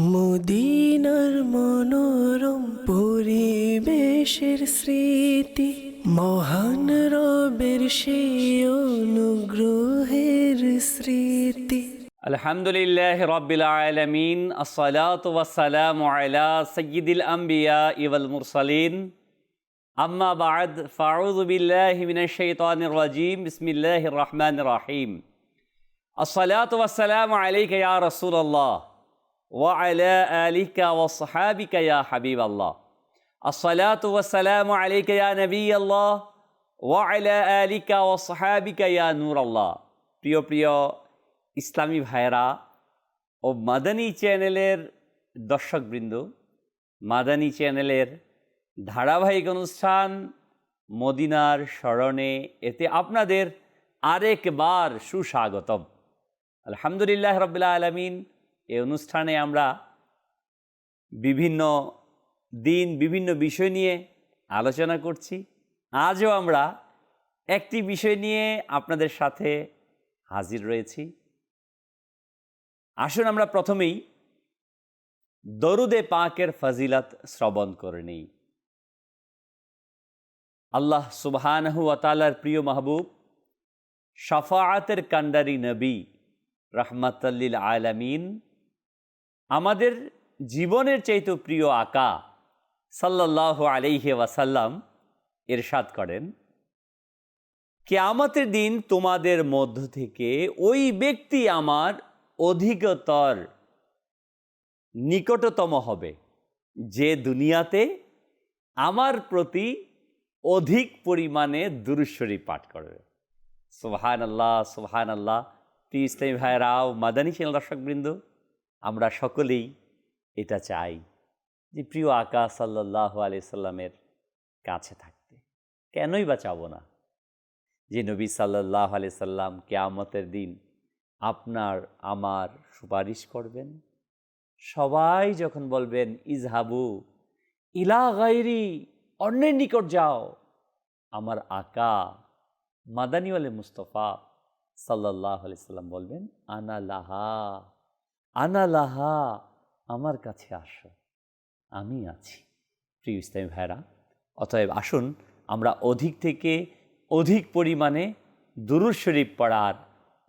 মদিনার মনোরম পরিবেশের স্মৃতি, মহান রবের সেই অনুগ্রহের স্মৃতি। আলহামদুলিল্লাহ রাব্বিল আলামিন, আসসালাতু ওয়াসসালামু আলা সাইয়্যিদিল আম্বিয়া ওয়াল মুরসালিন, আম্মা বা'দ, ফাআউযু বিল্লাহি মিনাশ শাইতানির রাজীম, বিসমিল্লাহির রহমানির রহিম। আসসালাতু ওয়াসসালামু আলাইকা ইয়া রাসূলুল্লাহ ওয়া আলা আলিকা ওয়া সাহাবিকা ইয়া হাবিবাল্লাহ। আসসালাতু ওয়াসসালামু আলাইকা ইয়া নবিয়াল্লাহ ওয়া আলা আলিকা ওয়া সাহাবিকা ইয়া নূরাল্লাহ। প্রিয় প্রিয় ইসলামী ভাইরা ও মাদানী চ্যানেলের দর্শকবৃন্দ, মাদানী চ্যানেলের ধারাবাহিক অনুষ্ঠান মদিনার স্মরণে, এতে আপনাদের আরেকবার সুস্বাগতম। আলহামদুলিল্লাহ রাব্বিল আলামিন। এই অনুষ্ঠানে আমরা বিভিন্ন দিন বিভিন্ন বিষয় নিয়ে আলোচনা করছি। আজও আমরা একটি বিষয় নিয়ে আপনাদের সাথে হাজির রয়েছি। আসুন আমরা প্রথমেই দরুদে পাকের ফজিলত শ্রবণ করে নেই। আল্লাহ সুবহানাহু ওয়া তাআলার প্রিয় মাহবুব, শাফাআতের কান্ডারি নবী, রাহমাতাল লিল আলামিন, আমাদের জীবনের চাইতে প্রিয় আকা সাল্লাল্লাহু আলাইহি ওয়াসাল্লাম ইরশাদ করেন, কিয়ামতের দিন তোমাদের মধ্য থেকে ওই ব্যক্তি আমার অধিকতর নিকটতম হবে যে দুনিয়াতে আমার প্রতি অধিক পরিমাণে দুরূদ শরীফ পাঠ করবে। সুবহানাল্লাহ, সুবহানাল্লাহ। প্রিয় ইসলামী ভাইরাও, মাদানী চ্যানেল দর্শকবৃন্দ, আমরা সকলেই এটা চাই যে প্রিয় আকা সাল্লাল্লাহু আলাইহি সাল্লামের কাছে থাকতে। কেনই বা চাবো না যে নবী সাল্লাল্লাহু আলাইহি সাল্লাম কিয়ামতের দিন আপনার আমার সুপারিশ করবেন। সবাই যখন বলবেন ইজহাবু ইলা গায়রি, অন্যের নিকট যাও, আমার আকা মাদানী ওয়ালে মুস্তাফা সাল্লাল্লাহু আলাইহি সাল্লাম বলবেন আনা লাহা, আনা লাহা, আমার কাছে আসো, আমি আছি। প্রিয় ইসলামী ভাইরা, অতএব আসুন আমরা অধিক থেকে অধিক পরিমাণে দুরূদ শরীফ পড়ার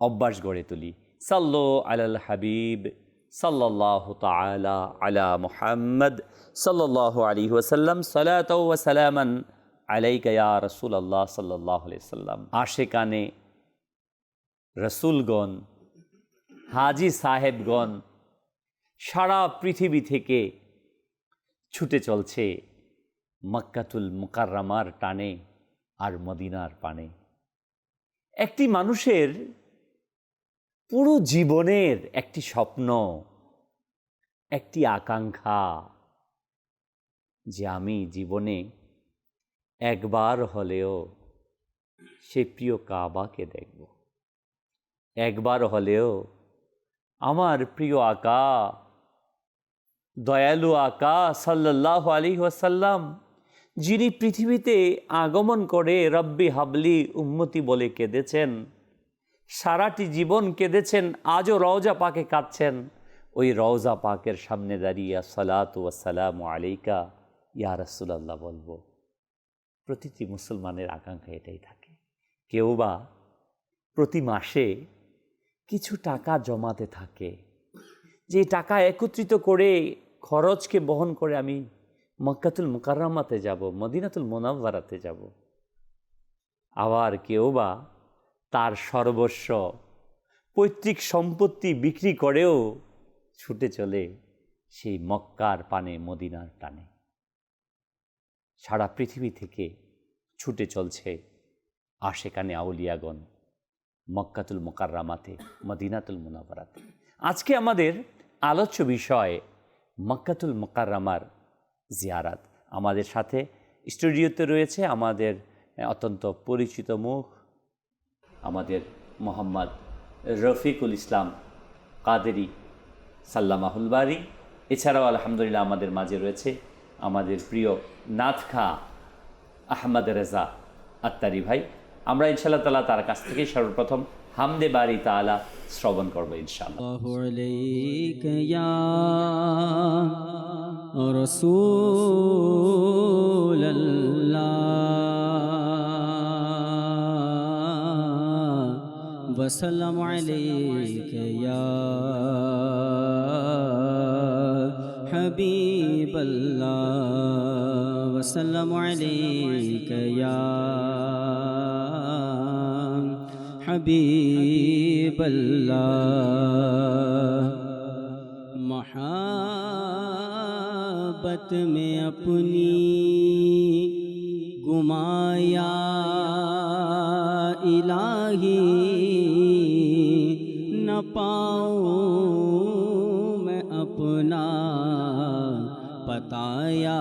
অভ্যাস গড়ে তুলি। সাল্লু আলাল হাবিব সাল্লাল্লাহু তাআলা আলা মুহাম্মদ সাল্লাল্লাহু আলাইহি ওয়াসাল্লাম, সালাতাও ওয়া সালামান আলাইকা ইয়া রাসূলুল্লাহ সাল্লাল্লাহু আলাইহি ওয়াসাল্লাম। আশিকানে রাসূলগণ, হাজী সাহেবগণ সারা পৃথিবী থেকে ছুটে চলছে মক্কাতুল মুকাররমার টানে আর মদিনার পানে। একটি মানুষের পুরো জীবনের একটি স্বপ্ন, একটি আকাঙ্ক্ষা যে আমি জীবনে একবার হলেও সে প্রিয় কাবাকে দেখব, একবার হলেও আমার প্রিয় আকা, দয়ালু আকা সাল্লাল্লাহু আলাইহি ওয়াসাল্লাম, যিনি পৃথিবীতে আগমন করে রব্বি হাবলি উম্মতি বলে কেঁদেছেন, সারাটি জীবন কেঁদেছেন, আজও রওজা পাকে কাঁদছেন। ওই রওজা পাকের সামনে দাঁড়িয়ে আসসালাতু ওয়াসসালামু আলাইকা ইয়া রাসূলুল্লাহ বলবো। প্রতিটি মুসলমানের আকাঙ্ক্ষা এটাই থাকে। কেউ বা প্রতি মাসে কিছু টাকা জমাতে থাকে, যে টাকা একত্রিত করে খরচকে বহন করে আমি মক্কাতুল মুকাররমাতে যাব, মদিনাতুল মুনাওয়ারাতে যাব। আবার কেউ বা তার সর্বস্ব পৈতৃক সম্পত্তি বিক্রি করেও ছুটে চলে সেই মক্কার পানে, মদিনার টানে। সারা পৃথিবী থেকে ছুটে চলছে আশেকানে আউলিয়াগণ মক্কাতুল মুকাররমাতে, মদিনাতুল মুনাওয়ারাতে। আজকে আমাদের আলোচ্য বিষয় মক্কাতুল মুকাররমার জিয়ারাত। আমাদের সাথে স্টুডিওতে রয়েছে আমাদের অত্যন্ত পরিচিত মুখ, আমাদের মোহাম্মদ রফিকুল ইসলাম কাদেরি সাল্লামাহুল বারি। এছাড়াও আলহামদুলিল্লাহ আমাদের মাঝে রয়েছে আমাদের প্রিয় নাথখা আহমদ রেজা আত্তারি ভাই। আমরা ইনশাআল্লাহ তাআলা তার কাছ থেকে সর্বপ্রথম হামদে বারি তাআলা শ্রবণ করব ইনশাআল্লাহ। रसूल अल्लाह वसल्लम अलैका या हबीब अल्लाह वसल्लम अलैका या हबीब अल्लाह मोहब्बत में अपनी गुमाया इलाही न पाऊँ मैं अपना पताया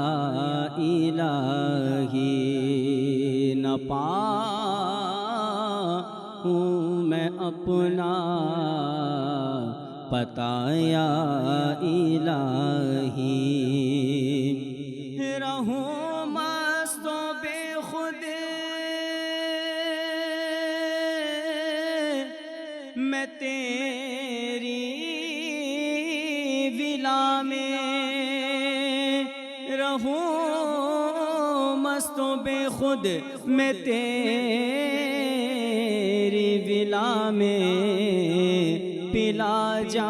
इलाही न पाऊँ मैं अपना पताया इलाही रहूं मस्तो बेखुद मैं तेरी विला में रहूं मस्तो बेखुद मैं तेरी विला में पिला जाम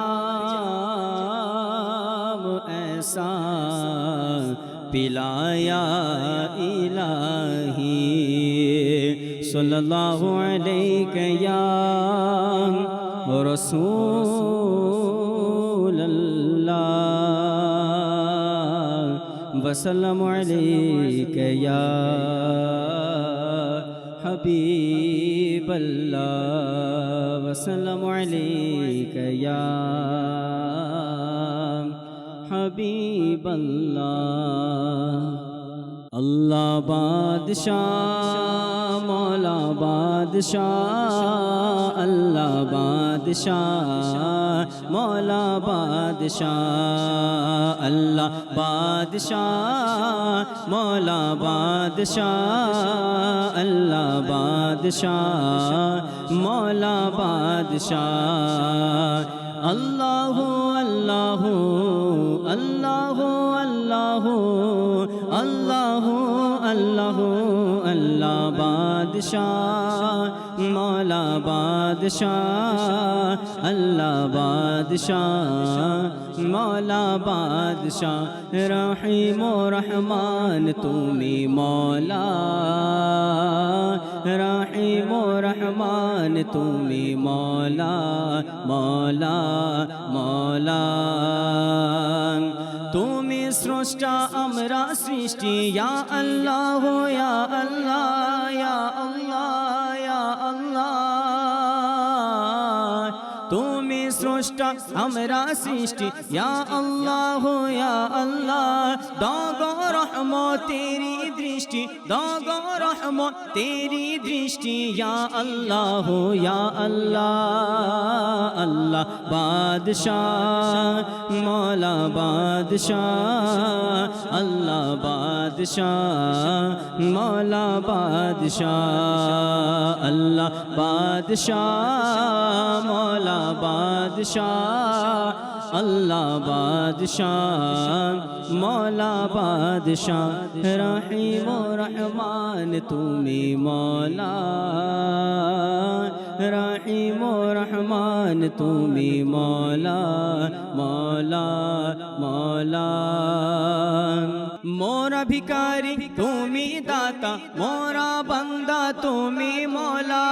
ऐसा पिलाया इलाही सल्लल्लाहु अलैहि या रसूल अल्लाह वसल्लम अलैका या हबीब अल्लाह वसल्लम अलैका या हबीब अल्लाह अल्लाह बादशाह मौला बादशाह अल्लाह बादशाह मौला बादशाह अल्लाह बादशाह मौला बादशाह अल्लाह बादशाह मौला बादशाह अल्लाहु अल्लाहु अल्लाहु अल्लाहु अल्लाहु अल्लाहु अल्लाह बादशाह मौला बादशाह अल्लाह बादशाह मौला बादशाह रहीम रहमान तुमी मौला रहीम रहमान तुमी मौला मौला मौला तुमी स्रष्टा अमरा सृष्टि या अल्लाह या अल्लाह या अल्लाह या अल्लाह तुमी स्रष्टा अमरा सृष्टि या अल्लाह या अल्लाह दागो रहमो तेरी दृष्टि दागो रहमो तेरी दृष्टि या अल्लाह या अल्लाह अल्लाह बादशाह मौला बादशाह अल्लाह बादशाह मौला बादशाह अल्लाह बादशाह मौला बादशाह अल्लाह बादशाह मौला बादशाह रहीम रहमान तुमी मौला रहीम रहमान तुमी मौला मौला मौला मोरा भिकारी तुमी दाता मोरा बंदा तुमी मौला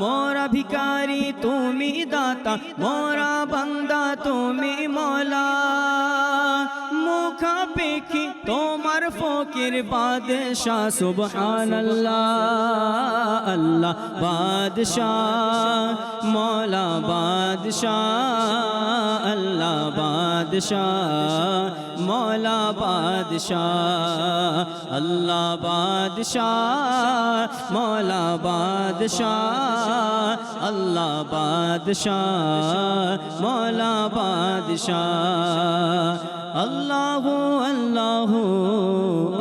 मोरा भिकारी तुमी दाता मोरा बंदा तुमी मौला मुखा पेखी तोमार फकीर बादशाह सुबहान अल्लाह अल्लाह बादशाह मौला बादशाह अल्लाह बादशाह मौला बादशाह अल्लाह बादशाह मौला बादशाह अल्लाह बादशाह मौला बादशाह अल्लाहु अल्लाहु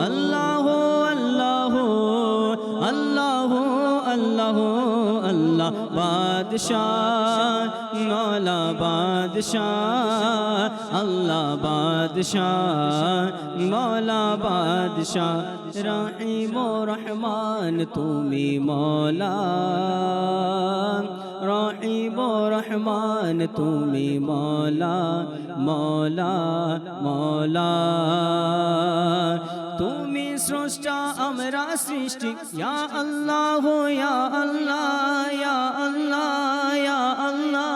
अल्लाहु अल्लाहु अल्लाहु अल्लाहु अल्लाह बादशाह মৌলা বাদশাহ আল্লাহ বাদশাহ মৌলা বাদশাহ রহিম ও রহমান তুমি মৌলা রহিম ও রহমান তুমি মৌলা মৌলা মৌলা তুমি স্রষ্টা আমরা সৃষ্টি ইয়া আল্লাহ ইয়া আল্লাহ ইয়া আল্লাহ ইয়া আল্লাহ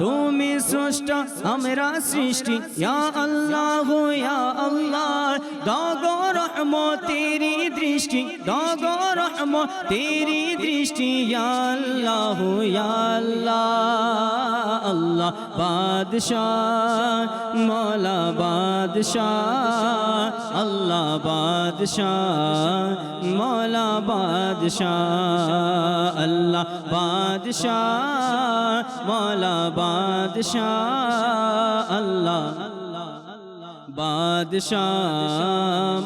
তুমি স্রষ্টা আমরা সৃষ্টি ইয়া আল্লাহ ইয়া আল্লাহ দাগো রহমত তেরি দৃষ্টি দাগো রহমত তেরি দৃষ্টি ইয়া আল্লাহ ইয়া আল্লাহ আল্লাহ বাদশাহ মৌলা বাদশাহ আল্লাহ বাদশাহ মৌলা বাদশাহ আল্লাহ বাদশাহ মৌলা বাদশাহ আল্লাহ বাদশাহ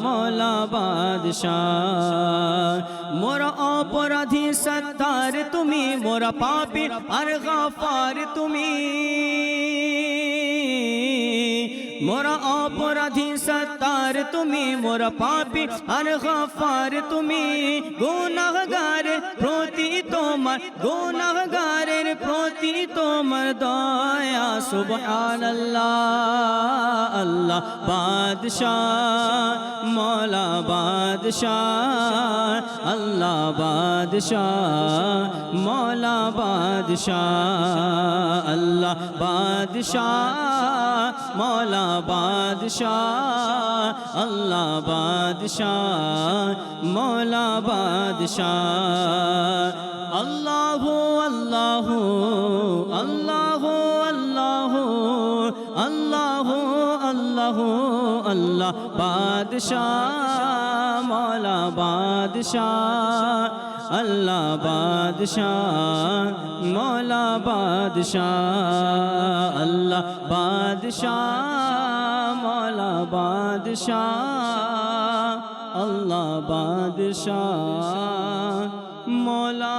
মৌলা বাদশাহ মোরা অপরাধী সত্তার তুমি মোরা পাপী আর গাফার তুমি মোরা অপরাধী সত্তার তুমি মোরা পাপী আর গাফার তুমি গুনাহগারের প্রতি তোমার গুনাহগারের প্রতি তোমার দয়া সুবহানাল্লাহ আল্লাহ বাদশাহ মৌলা বাদশাহ আল্লাহ বাদশাহ মৌলা বাদশাহ আল্লাহ বাদশাহ মৌলা বাদশাহ আল্লাহ বাদশাহ মৌলা বাদশাহ আল্লাহ আল্লাহ আল্লাহ আল্লাহ আল্লাহ আল্লাহ আল্লাহ বাদশাহ মৌলা বাদশাহ আল্লাহ বাদশাহ মৌলা বাদশাহ আল্লাহ বাদশাহ মৌলা বাদশাহ আল্লাহ বাদশাহ মৌলা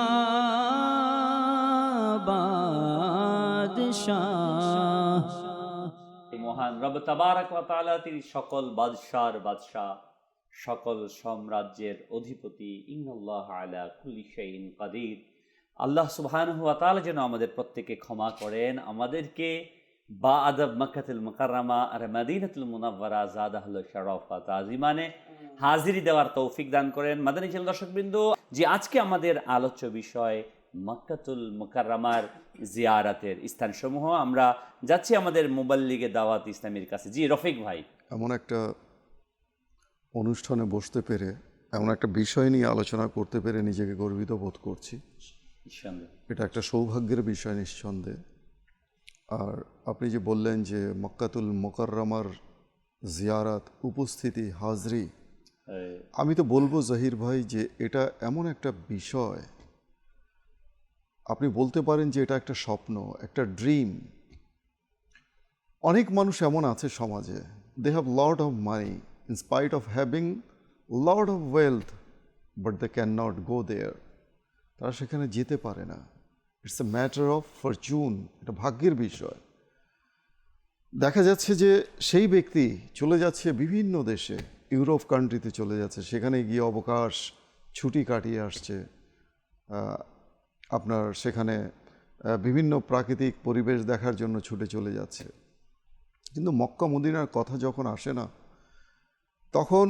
বাদশাহ মহান রব তাবারাক ওয়া তাআলা তিনি সকল বাদশার বাদশাহ সকল সাম্রাজ্যের অধিপতি ইন্নাল্লাহ আলা কুল্লি শাইইন কাদির। আল্লাহ সুবহানাহু ওয়া তাআলা যেন আমাদের প্রত্যেককে ক্ষমা করেন, আমাদেরকে বা আদব মক্কাতুল মুকাররমা আর মদিনাতুল মুনাওয়ারা জাদাহুল শরফ ওয়া তাজিমানে হাজিরি দেওয়ার তৌফিক দান করেন। মাদানী চ্যানেল দর্শকবৃন্দ, যে আজকে আমাদের আলোচ্য বিষয় মক্কাতুল মুকাররমার জিয়ারাতের স্থানসমূহ, আমরা যাচ্ছি আমাদের মুবাল্লিগে দাওয়াত ইসলামীর কাছে। জি রফিক ভাই, এমন একটা অনুষ্ঠানে বসতে পেরে এমন একটা বিষয় নিয়ে আলোচনা করতে পেরে নিজেকে গর্বিত বোধ করছি। এটা একটা সৌভাগ্যের বিষয় নিঃসন্দেহে। আর আপনি যে বললেন যে মক্কাতুল মুকাররমার জিয়ারাত, উপস্থিতি, হাজরি, আমি তো বলবো জহির ভাই যে এটা এমন একটা বিষয়, আপনি বলতে পারেন যে এটা একটা স্বপ্ন, একটা ড্রিম। অনেক মানুষ এমন আছে সমাজে, they have lot of money in spite of having lot of wealth, but they cannot go there. তারা সেখানে যেতে পারে না। It's a matter of Fortune, এটা ভাগ্যের বিষয়। দেখা যাচ্ছে যে সেই ব্যক্তি চলে যাচ্ছে বিভিন্ন দেশে, ইউরোপ কান্ট্রিতে চলে যাচ্ছে, সেখানে গিয়ে অবকাশ ছুটি কাটিয়ে আসছে, আপনার সেখানে বিভিন্ন প্রাকৃতিক পরিবেশ দেখার জন্য ছুটে চলে যাচ্ছে। কিন্তু মক্কা মদিনার কথা যখন আসে না, তখন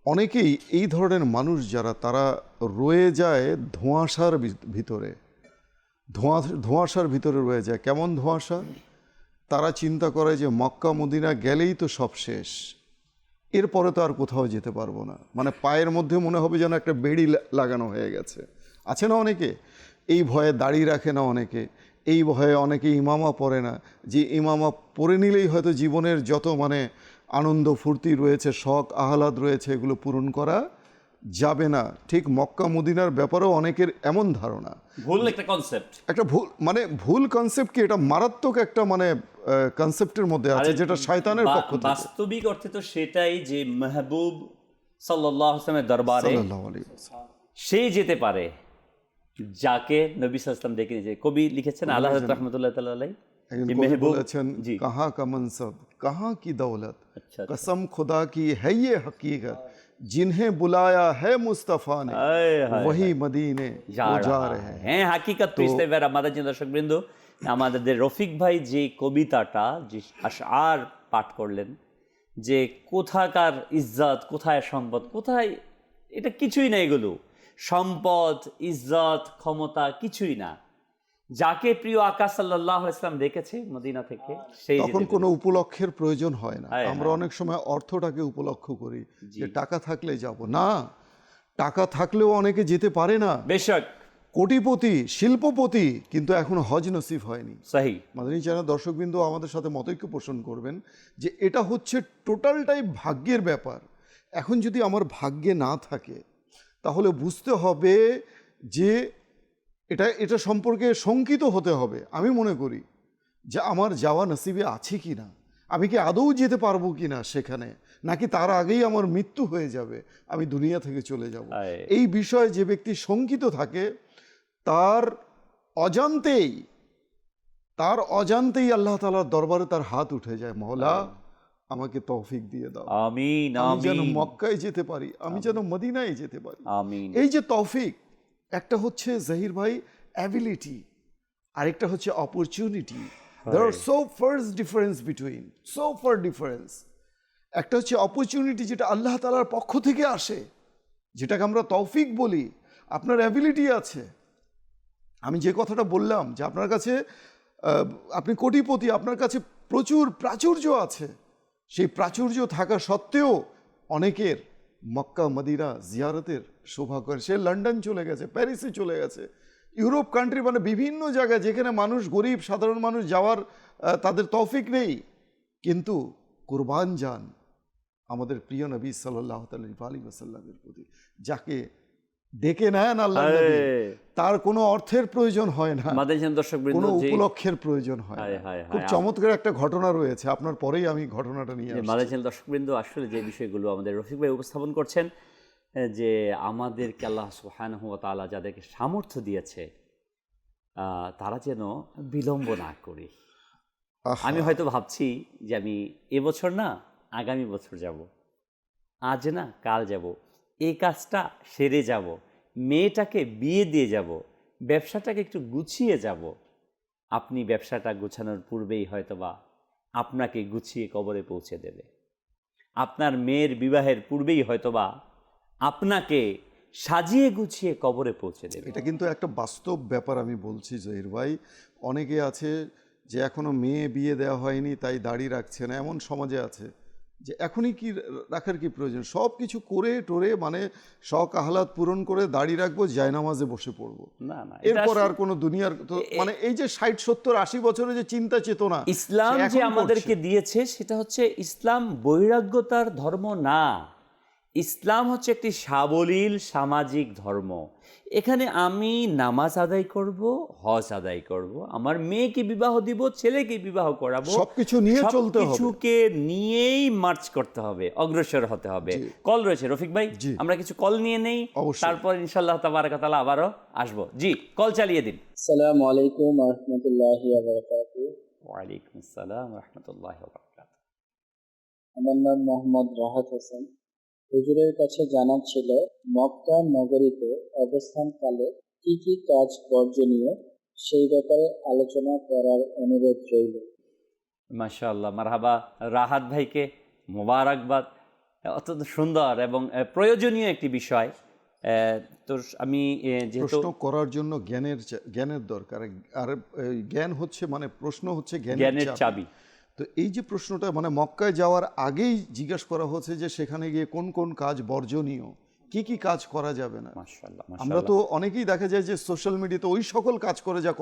অনেকেই এই ধরনের মানুষ যারা, তারা রয়ে যায় ধোঁয়াশার ভিতরে, ধোঁয়াশার ভিতরে রয়ে যায়। কেমন ধোঁয়াশা? তারা চিন্তা করে যে মক্কা মদিনা গেলেই তো সব শেষ, এরপরে তো আর কোথাও যেতে পারবো না। মানে পায়ের মধ্যে মনে হবে যেন একটা বেড়ি লাগানো হয়ে গেছে। আছে না অনেকে এই ভয়ে দাড়ি রাখে না, অনেকে এই ভয়ে অনেকে ইমামা পরে না, যে ইমামা পরে নিলেই হয়তো জীবনের যত মানে আনন্দ ফুর্তি রয়েছে, শখ আহ্লাদ রয়েছে, এগুলো পূরণ করা যাবে না। ঠিক মক্কা মদিনার ব্যাপারেও অনেকের এমন ধারণা, ভুল একটা কনসেপ্ট, একটা ভুল মানে ভুল কনসেপ্ট কি, এটা মারাত্মক একটা মানে কনসেপ্টের মধ্যে আছে, যেটা শয়তানের পক্ষ থেকে। বাস্তবিক অর্থে তো সেটাই যে মেহবুব সাল্লাল্লাহু আলাইহি ওয়াসাল্লামের দরবারে সে যেতে পারে, যাকে নবী সাল্লাল্লাহু আলাইহি ওয়াসাল্লাম ডেকে নিয়েছে। কবি লিখেছেন আল্লাহ হযরত রাহমাতুল্লাহ তাআলা আলাইহি একজন যে কবি মেহবুব, বলেছেন, জি কাহা কা মনসব কাহা কি দৌলত, আচ্ছা कसम खुदा की है ये हकीकत, जिन्हें बुलाया है मुस्तफा ने वही मदीने वो जा रहे हैं। হ্যাঁ, হাকিকত তো ইসলামে আমাদের যে দর্শকবৃন্দ, আমাদের রফিক ভাই যে কবিতাটা যে আশআর পাঠ করলেন, যে কোথাকার ইজ্জত, কোথায় সম্পদ, কোথায়, এটা কিছুই না, এগুলো সম্পদ, ইজ্জত, ক্ষমতা কিছুই না। যাকে প্রিয় আকা সাল্লাল্লাহু আলাইহি ওয়াসাল্লাম দেখেছে মদিনা থেকে, সেই তখন কোনো উপলক্ষের প্রয়োজন হয় না। হ্যাঁ, আমরা অনেক সময় অর্থটাকে উপলক্ষ করি যে টাকা থাকলে যাব, না, টাকা থাকলেও অনেকে যেতে পারে না, বেশক কোটিপতি শিল্পপতি, কিন্তু এখনো হজ নসিব হয়নি। সহি। মাদানী চ্যানেল দর্শকবৃন্দ আমাদের সাথে মতৈক্য পোষণ করবেন যে এটা হচ্ছে টোটালটাই ভাগ্যের ব্যাপার। এখন যদি আমার ভাগ্যে না থাকে তাহলে বুঝতে হবে যে এটা সম্পর্কে শঙ্কিত হতে হবে। আমি মনে করি যে আমার যাওয়া নসিবে আছে কি না, আমি কি আদৌ যেতে পারবো কি না সেখানে, নাকি তার আগেই আমার মৃত্যু হয়ে যাবে, আমি দুনিয়া থেকে চলে যাব। এই বিষয়ে যে ব্যক্তি শঙ্কিত থাকে তার অজান্তেই আল্লাহ তাআলার দরবারে তার হাত উঠে যায়, মওলা আমাকে তৌফিক দিয়ে দাও, আমিন আমি যেন আমিন মক্কায় যেতে পারি, আমি যেন মদিনায় যেতে পারি। আমিন। এই যে তৌফিক, একটা হচ্ছে জাহির ভাই অ্যাবিলিটি, আরেকটা হচ্ছে opportunity. There are so first difference between, so far difference. একটা হচ্ছে অপরচুনিটি যেটা আল্লাহ তাআলার পক্ষ থেকে আসে, যেটাকে আমরা তৌফিক বলি। আপনার অ্যাবিলিটি আছে, আমি যে কথাটা বললাম যে আপনার কাছে আপনি কোটিপতি, আপনার কাছে প্রচুর প্রাচুর্য আছে, সেই প্রাচুর্য থাকা সত্ত্বেও অনেকের মক্কা মদিনা জিয়ারতের সৌভাগ্য, সে লন্ডন চলে গেছে, প্যারিসে চলে গেছে, ইউরোপ কান্ট্রি, মানে বিভিন্ন জায়গায় যেখানে মানুষ গরিব সাধারণ মানুষ যাওয়ার তাদের তৌফিক নেই, কিন্তু কুরবান যান আমাদের প্রিয় নবী সাল্লাল্লাহু আলাইহি ওয়াসাল্লামের প্রতি, যাকে ডেকে নেন আল্লাহ নবী, তার কোনো অর্থের প্রয়োজন হয় না, কোনো উপলক্ষের প্রয়োজন হয় না। খুব চমৎকার একটা ঘটনা রয়েছে, আপনার পরেই আমি ঘটনাটা নিয়ে আসছি। মাদানী দর্শকবৃন্দ, আসলে যে বিষয়গুলো আমাদের রফিক ভাই উপস্থাপন করছেন, যে আমাদেরকে আল্লাহ সুবহানাহু ওয়া তাআলা যাদেরকে সামর্থ্য দিয়েছে তারা যেন বিলম্ব না করে। আমি হয়তো ভাবছি যে আমি এবছর না আগামী বছর যাব, আজ না কাল যাব, এই কাজটা সেরে যাব, মেয়েটাকে বিয়ে দিয়ে যাব, ব্যবসাটাকে একটু গুছিয়ে যাব। আপনি ব্যবসাটা গুছানোর পূর্বেই হয়তোবা আপনাকে গুছিয়ে কবরে পৌঁছে দেবে। আপনার মেয়ের বিবাহের পূর্বেই হয়তোবা আপনাকে সাজিয়ে গুছিয়ে কবরে পৌঁছে দেবে। এটা কিন্তু একটা বাস্তব ব্যাপার আমি বলছি জহির ভাই। অনেকে আছে যে এখনো মেয়ে বিয়ে দেওয়া হয়নি তাই দাড়ি রাখছে না, এমন সমাজে আছে যে এখনই কি রাখার কি প্রয়োজন, সব কিছু করে টোরে মানে শখ আহ্লাদ পূরণ করে দাড়ি রাখবো, জায়নামাজে বসে পড়বো, না না, এরপর আর কোনো দুনিয়ার মানে এই যে 60 70 80 বছরের যে চিন্তা চেতনা ইসলাম যে আমাদেরকে দিয়েছে সেটা হচ্ছে ইসলাম বৈরাগ্যতার ধর্ম না, ইসলাম হচ্ছে একটি সাবলীল সামাজিক ধর্ম। এখানে আমি নামাজ আদায় করব, হজ আদায় করব, আমার মেয়েকে বিবাহ দিব, ছেলেকে বিবাহ করাবো, সবকিছু নিয়ে চলতে হবে, সবকিছুকে নিয়েই মার্চ করতে হবে, অগ্রসর হতে হবে। কল রয়েছে রফিক ভাই, আমরা কিছু কল নিয়ে নেই, তারপর ইনশাআল্লাহ তাবারাক ওয়া তাআলা আবারও আসবো। জি, কল চালিয়ে দিন। আসসালামু আলাইকুম ওয়া রাহমাতুল্লাহি ওয়া বারাকাতুহু। ওয়া আলাইকুম আসসালাম ওয়া রাহমাতুল্লাহি ওয়া বারাকাতুহু। আমার নাম মোহাম্মদ রাহাত হোসেন। হুজুরের কাছে জানার ছিল মক্কা নগরীতে অবস্থানকালে কি কি কাজ বর্জনীয়, সেই ব্যাপারে আলোচনা করার অনুরোধ রইল। মাশাআল্লাহ, মারহাবা রাহাত ভাইকে মোবারকবাদ। অত্যন্ত সুন্দর এবং প্রয়োজনীয় একটি বিষয়। তো আমি যেহেতু প্রশ্ন করার জন্য জ্ঞানের দরকার, আর জ্ঞান হচ্ছে মানে প্রশ্ন হচ্ছে জ্ঞানের চাবি। তো এই যে প্রশ্নটা মানে মক্কায় যাওয়ার আগেই জিজ্ঞাসা করা হচ্ছে যে সেখানে গিয়ে কোন কোন কাজ বর্জনীয়, কি কি কাজ করা যাবে না। মাশাআল্লাহ, আমরা তো অনেকেই দেখা যায় যে সোশ্যাল মিডিয়াতে ওই সকল কাজ করে যা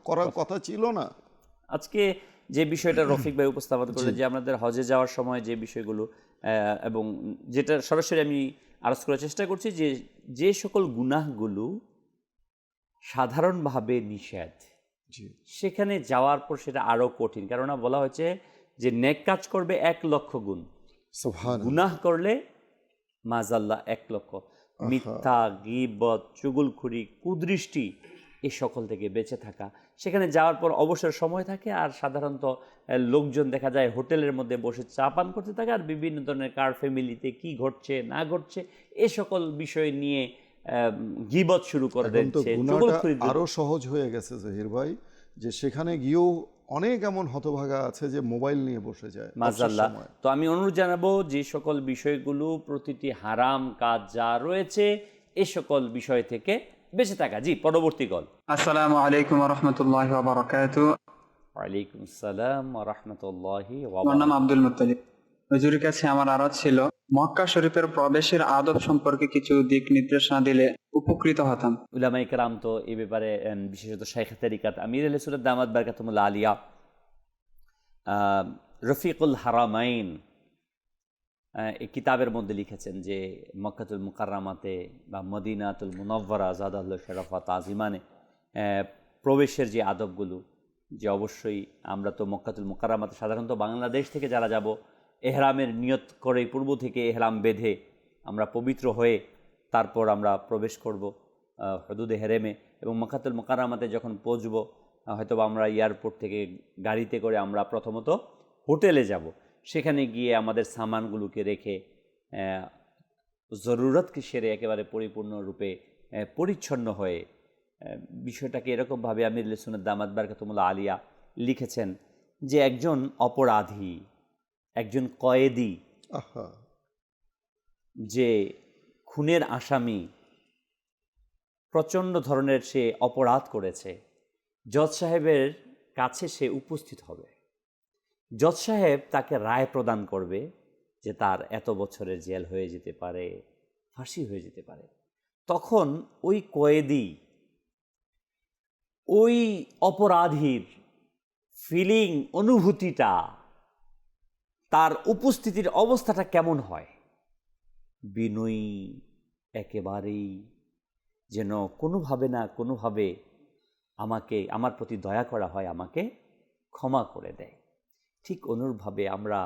করার কথা ছিল না। আজকে যে বিষয়টা রফিক ভাই উপস্থাপন করলেন যে আমাদের হজে যাওয়ার সময় যে বিষয়গুলো, এবং যেটা সরাসরি আমি আরজ করার চেষ্টা করছি যে সকল গুনাহগুলো সাধারণভাবে নিষেধ, সেখানে যাওয়ার পর সেটা আরো কঠিন। কেননা বলা হয়েছে যে নেক কাজ করবে 1 লক্ষ গুণ, সুবহানাল্লাহ, গুনাহ করলে মাজাল্লাহ 1 লক্ষ। মিথ্যা, গীবত, চুগলখুরি, কুদৃষ্টি এ সকল থেকে বেঁচে থাকা। সেখানে যাওয়ার পর অবসর সময় থাকে, আর সাধারণত লোকজন দেখা যায় হোটেলের মধ্যে বসে চা পান করতে থাকে, আর বিভিন্ন ধরনের কার ফ্যামিলিতে কি ঘটছে না ঘটছে এ সকল বিষয় নিয়ে গীবত শুরু করে এখন তো দিচ্ছে। গুনাহটা আরো সহজ হয়ে গেছে জহির ভাই, যে সেখানে গিয়েও অনেক এমন হতভাগা আছে যে মোবাইল নিয়ে বসে যায় মাজাল্লাহ। তো আমি অনুরোধ জানাবো যে সকল বিষয়গুলো, প্রতিটি হারাম কাজ যা রয়েছে এ সকল বিষয় থেকে বেঁচে থাকা। জি, পরবর্তী কল। আসসালামু আলাইকুম ওয়া রাহমাতুল্লাহি ওয়া বারাকাতুহু। ওয়ালাইকুম আসসালাম ওয়া রাহমাতুল্লাহি ওয়া আমার নাম বারাকাতুহু। Abdul Muttalib. হুজুরের কাছে আমার আরজ ছিল, মক্কা শরীফের প্রবেশের আদব সম্পর্কে কিছু দিক নির্দেশনা দিলে উপকৃত হতাম। উলামায়ে কেরাম তো এই ব্যাপারে বিশেষত শাইখ তরিকাত আমির আহলে সুন্নাত দামাত বারকাতুহুল আলিয়া, রফিকুল হারামাইন এই কিতাবের মধ্যে লিখেছেন যে মক্কাতুল মুকাররামাতে বা মদিনাতুল মুনাওয়ারা জাদাল্লাহু শরাফা তাজিমানে প্রবেশের যে আদবগুলো, যে অবশ্যই আমরা তো মক্কাতুল মুকাররামাতে সাধারণত বাংলাদেশ থেকে যারা যাব, এহরামের নিয়ত করে পূর্ব থেকে এহরাম বেঁধে আমরা পবিত্র হয়ে তারপর আমরা প্রবেশ করব হুদুদে হেরেমে, এবং মক্কাতুল মুকাররামাতে যখন পৌঁছব হয়তো আমরা এয়ারপোর্ট থেকে গাড়িতে করে আমরা প্রথমত হোটেলে যাব। সেখানে গিয়ে আমাদের সামানগুলোকে রেখে জরুরতকে সেরে একেবারে পরিপূর্ণরূপে পরিচ্ছন্ন হয়ে, বিষয়টাকে এরকমভাবে আমির আহলে সুন্নাত দামাত বারকাতুহুল আলিয়া লিখেছেন যে একজন অপরাধী, একজন কয়েদি, যে খুনের আসামি, প্রচণ্ড ধরনের সে অপরাধ করেছে, জজ সাহেবের কাছে সে উপস্থিত হবে। জজ সাহেব তাকে রায় প্রদান করবে যে তার এত বছরের জেল হয়ে যেতে পারে, ফাঁসি হয়ে যেতে পারে। তখন ওই কয়েদি, ওই অপরাধীর ফিলিং, অনুভূতিটা, তার উপস্থিতির অবস্থাটা কেমন হয়? বিনয়ী, একেবারেই যেন কোনোভাবে না কোনোভাবে আমাকে, আমার প্রতি দয়া করা হয়, আমাকে ক্ষমা করে দেয়। ঠিক অনুরূপভাবে আমরা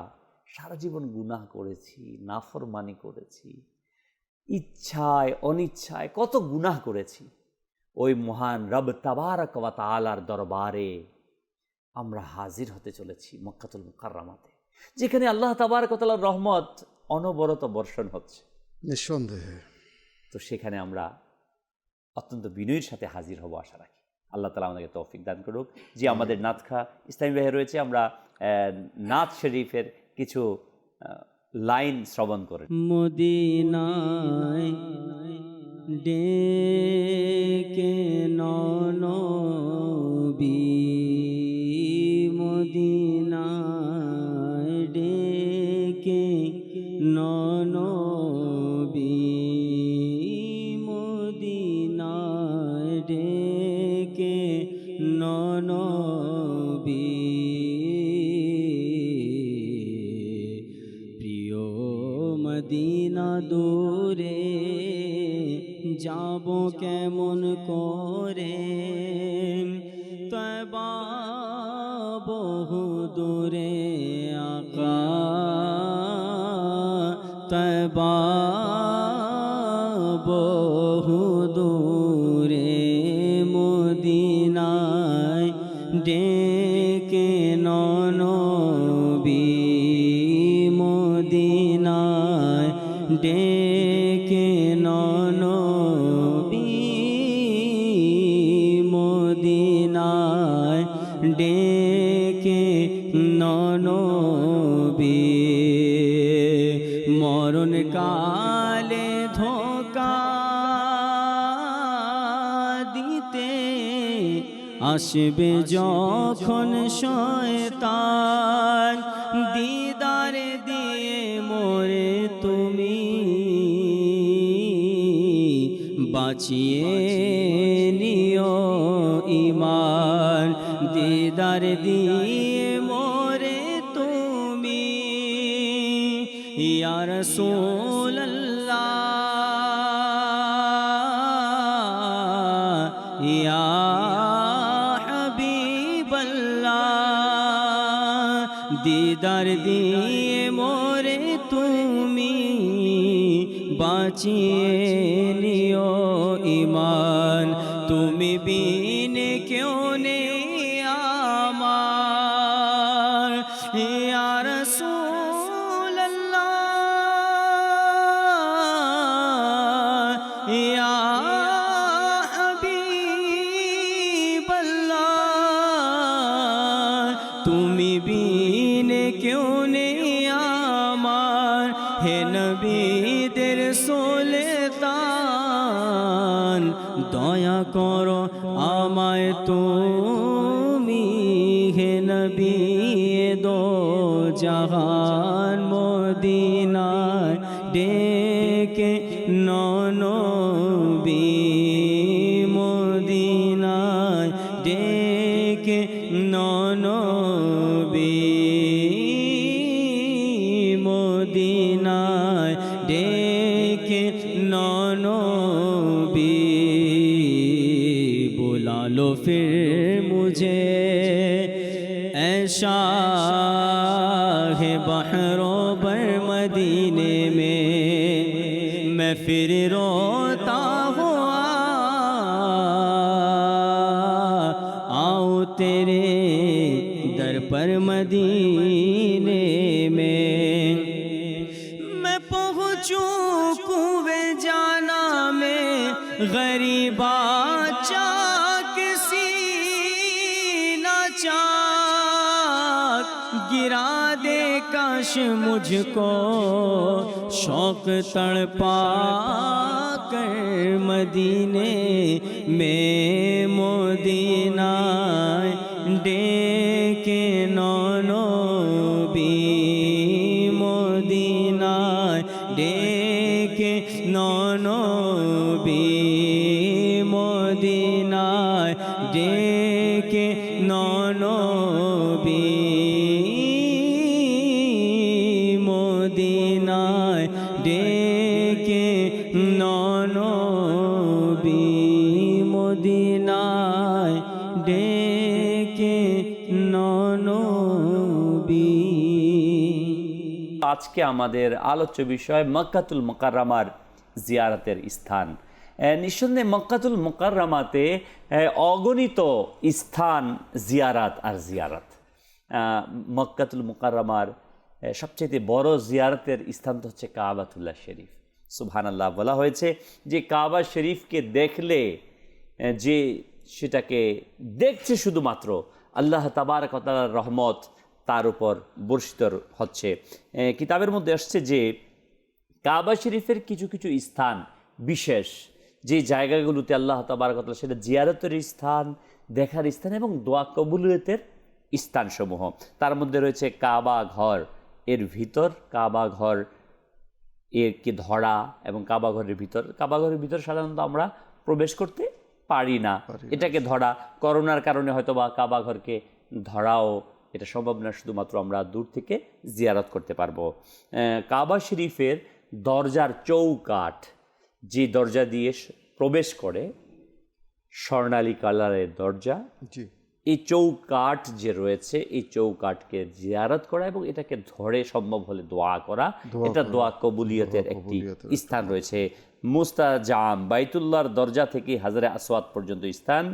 সারা জীবন গুনাহ করেছি, নাফরমানি করেছি, ইচ্ছায় অনিচ্ছায় কত গুনাহ করেছি। ওই মহান রব তাবারক ওয়া তাআলার দরবারে আমরা হাজির হতে চলেছি মক্কাতুল মুকাররামাতে, যেখানে আল্লাহ তাবারক ওয়া তাআলার রহমত অনবরত বর্ষণ হচ্ছে নিঃসন্দেহে। তো সেখানে আমরা অত্যন্ত বিনয়ের সাথে হাজির হব আশা রাখি। আল্লাহ তাআলা আমাদেরকে তৌফিক দান করুক। যে আমাদের নাতখা ইসলামী ভাইয়ে রয়েছে, আমরা নাত শরীফের কিছু লাইন শ্রবণ করেন। মদিনায় ডেকে নবী, মদিনায় ডেকে নবী, মদিনায় ডেকে নবী, প্রিয় মদিনা দূরে যাব কেমন করে, তয়বা বহু দূরে আকা, তয়বা বহু দূরে, মদিনায় ডেকে নবী, মদিনায় ডেকে নবী, মদিনায় ডেকে নবী, মরণ কালে ধোঁকা দিতে আসবে যখন শয়তান, দিদার দিয়ে মোরে তুমি বাঁচিয়ে নিও ঈমান, দিদার দিয়ে মোরে তুমি ইয়া রাসূলুল্লাহ, ইয়া হাবিবাল্লাহ, দিদার দিয়ে মোরে তুমি বাঁচিয়ে নিও ইমান, তুমি বিনে কেউ নেই আমার ইয়া রাসূলুল্লাহ ইয়া হাবিবাল্লাহ, তুমি বিনে কেউ নেই আমার, হে নবীদের সুলতান দয়া করো আমায় তুমি, হে নবী দো জাহান মদিনায় ডেকে নবী মদিনায় ডেকে নবী মদিনায় ডেকে নবী, बुला लो फिर मुझे ऐशा है बहरों पर मदीने में, मैं फिर रोता हुआ आऊँ तेरे दर पर मदीने में, मैं पहुँचूँ कुए जाना में गरीबा चाक सीना चाक, गिरा दे काश मुझको शौक तड़पा कर मदीने में मोदीनाए डेके नबी मोदीनाए डेके नबी मोदीनाए डेके नबी मोदीनाए डेके नबी मोदीनाए डेके नबी। আজকে আমাদের আলোচ্য বিষয় মক্কাতুল মুকাররমার জিয়ারতের স্থান। নিঃসন্দেহে মক্কাতুল মুকাররমাতে অগণিত স্থান জিয়ারাত আর জিয়ারাত। মক্কাতুল মুকাররমার সবচেয়ে বড় জিয়ারতের স্থান তো হচ্ছে কাবাতুল্লাহ শরীফ। সুবহানাল্লাহ, বলা হয়েছে যে কাবা শরীফকে দেখলে যে সেটাকে দেখছে শুধুমাত্র আল্লাহ তাবারক ওয়া তাআলার রহমত তার উপর বর্ষিত হচ্ছে। কিতাবের মধ্যে আসছে যে কাবা শরীফের কিছু কিছু স্থান বিশেষ, যে জায়গাগুলোতে আল্লাহ তাবারক ওয়া তাআলা সেটা জিয়ারতের স্থান, দেখার স্থান এবং দোয়া কবুলিয়তের স্থানসমূহ। তার মধ্যে রয়েছে কাবা ঘর এর ভিতর, কাবা ঘর এর কি ধরা এবং কাবা ঘরের ভিতর সাধারণত আমরা প্রবেশ করতে পারি না, এটাকে ধরা। করোনার কারণে হয়তো বা কাবা ঘরকে ধরাও এটা সম্ভব না, শুধুমাত্র আমরা দূর থেকে জিয়ারত করতে পারবো। কাবা শরীফের দরজার চৌকাঠ, যে দরজা দিয়ে প্রবেশ করে স্বর্ণালী কালারের দরজা, এই চৌকাঠ যে রয়েছে এই চৌকাঠকে জিয়ারত করা এবং এটাকে ধরে সম্ভব হলে দোয়া করা, এটা দোয়া কবুলিয়তের একটি স্থান রয়েছে। মুস্তাজাম, বাইতুল্লাহর দরজা থেকে হাজরে আসওয়াদ পর্যন্ত স্থান।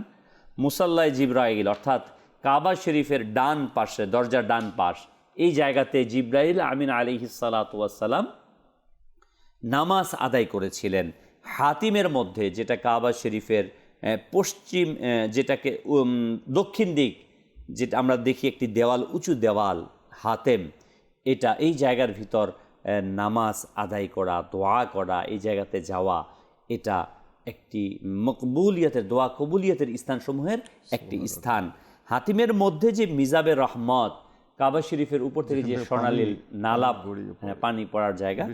মুসাল্লায় জিব্রাইল, অর্থাৎ কাবা শরীফের ডান পাশে, দরজার ডান পাশ, এই জায়গাতে জিব্রাইল আমিন আলাইহিস সালাতু ওয়াস সালাম নামাজ আদায় করেছিলেন। হাতিমের মধ্যে, যেটা কাবা শরীফের পশ্চিম, যেটাকে দক্ষিণ দিক, যেটা আমরা দেখি একটি দেওয়াল, উঁচু দেওয়াল হাতেম, এটা এই জায়গার ভিতর নামাজ আদায় করা, দোয়া করা, এই জায়গাতে যাওয়া, এটা একটি মকবুলিয়তের, দোয়া কবুলিয়তের স্থানসমূহের একটি স্থান। হাতিমের মধ্যে যে মিজাবে রহমত, কাবা শরীফের উপর থেকে যে সোনালী নালা পানি পড়ার জায়গা,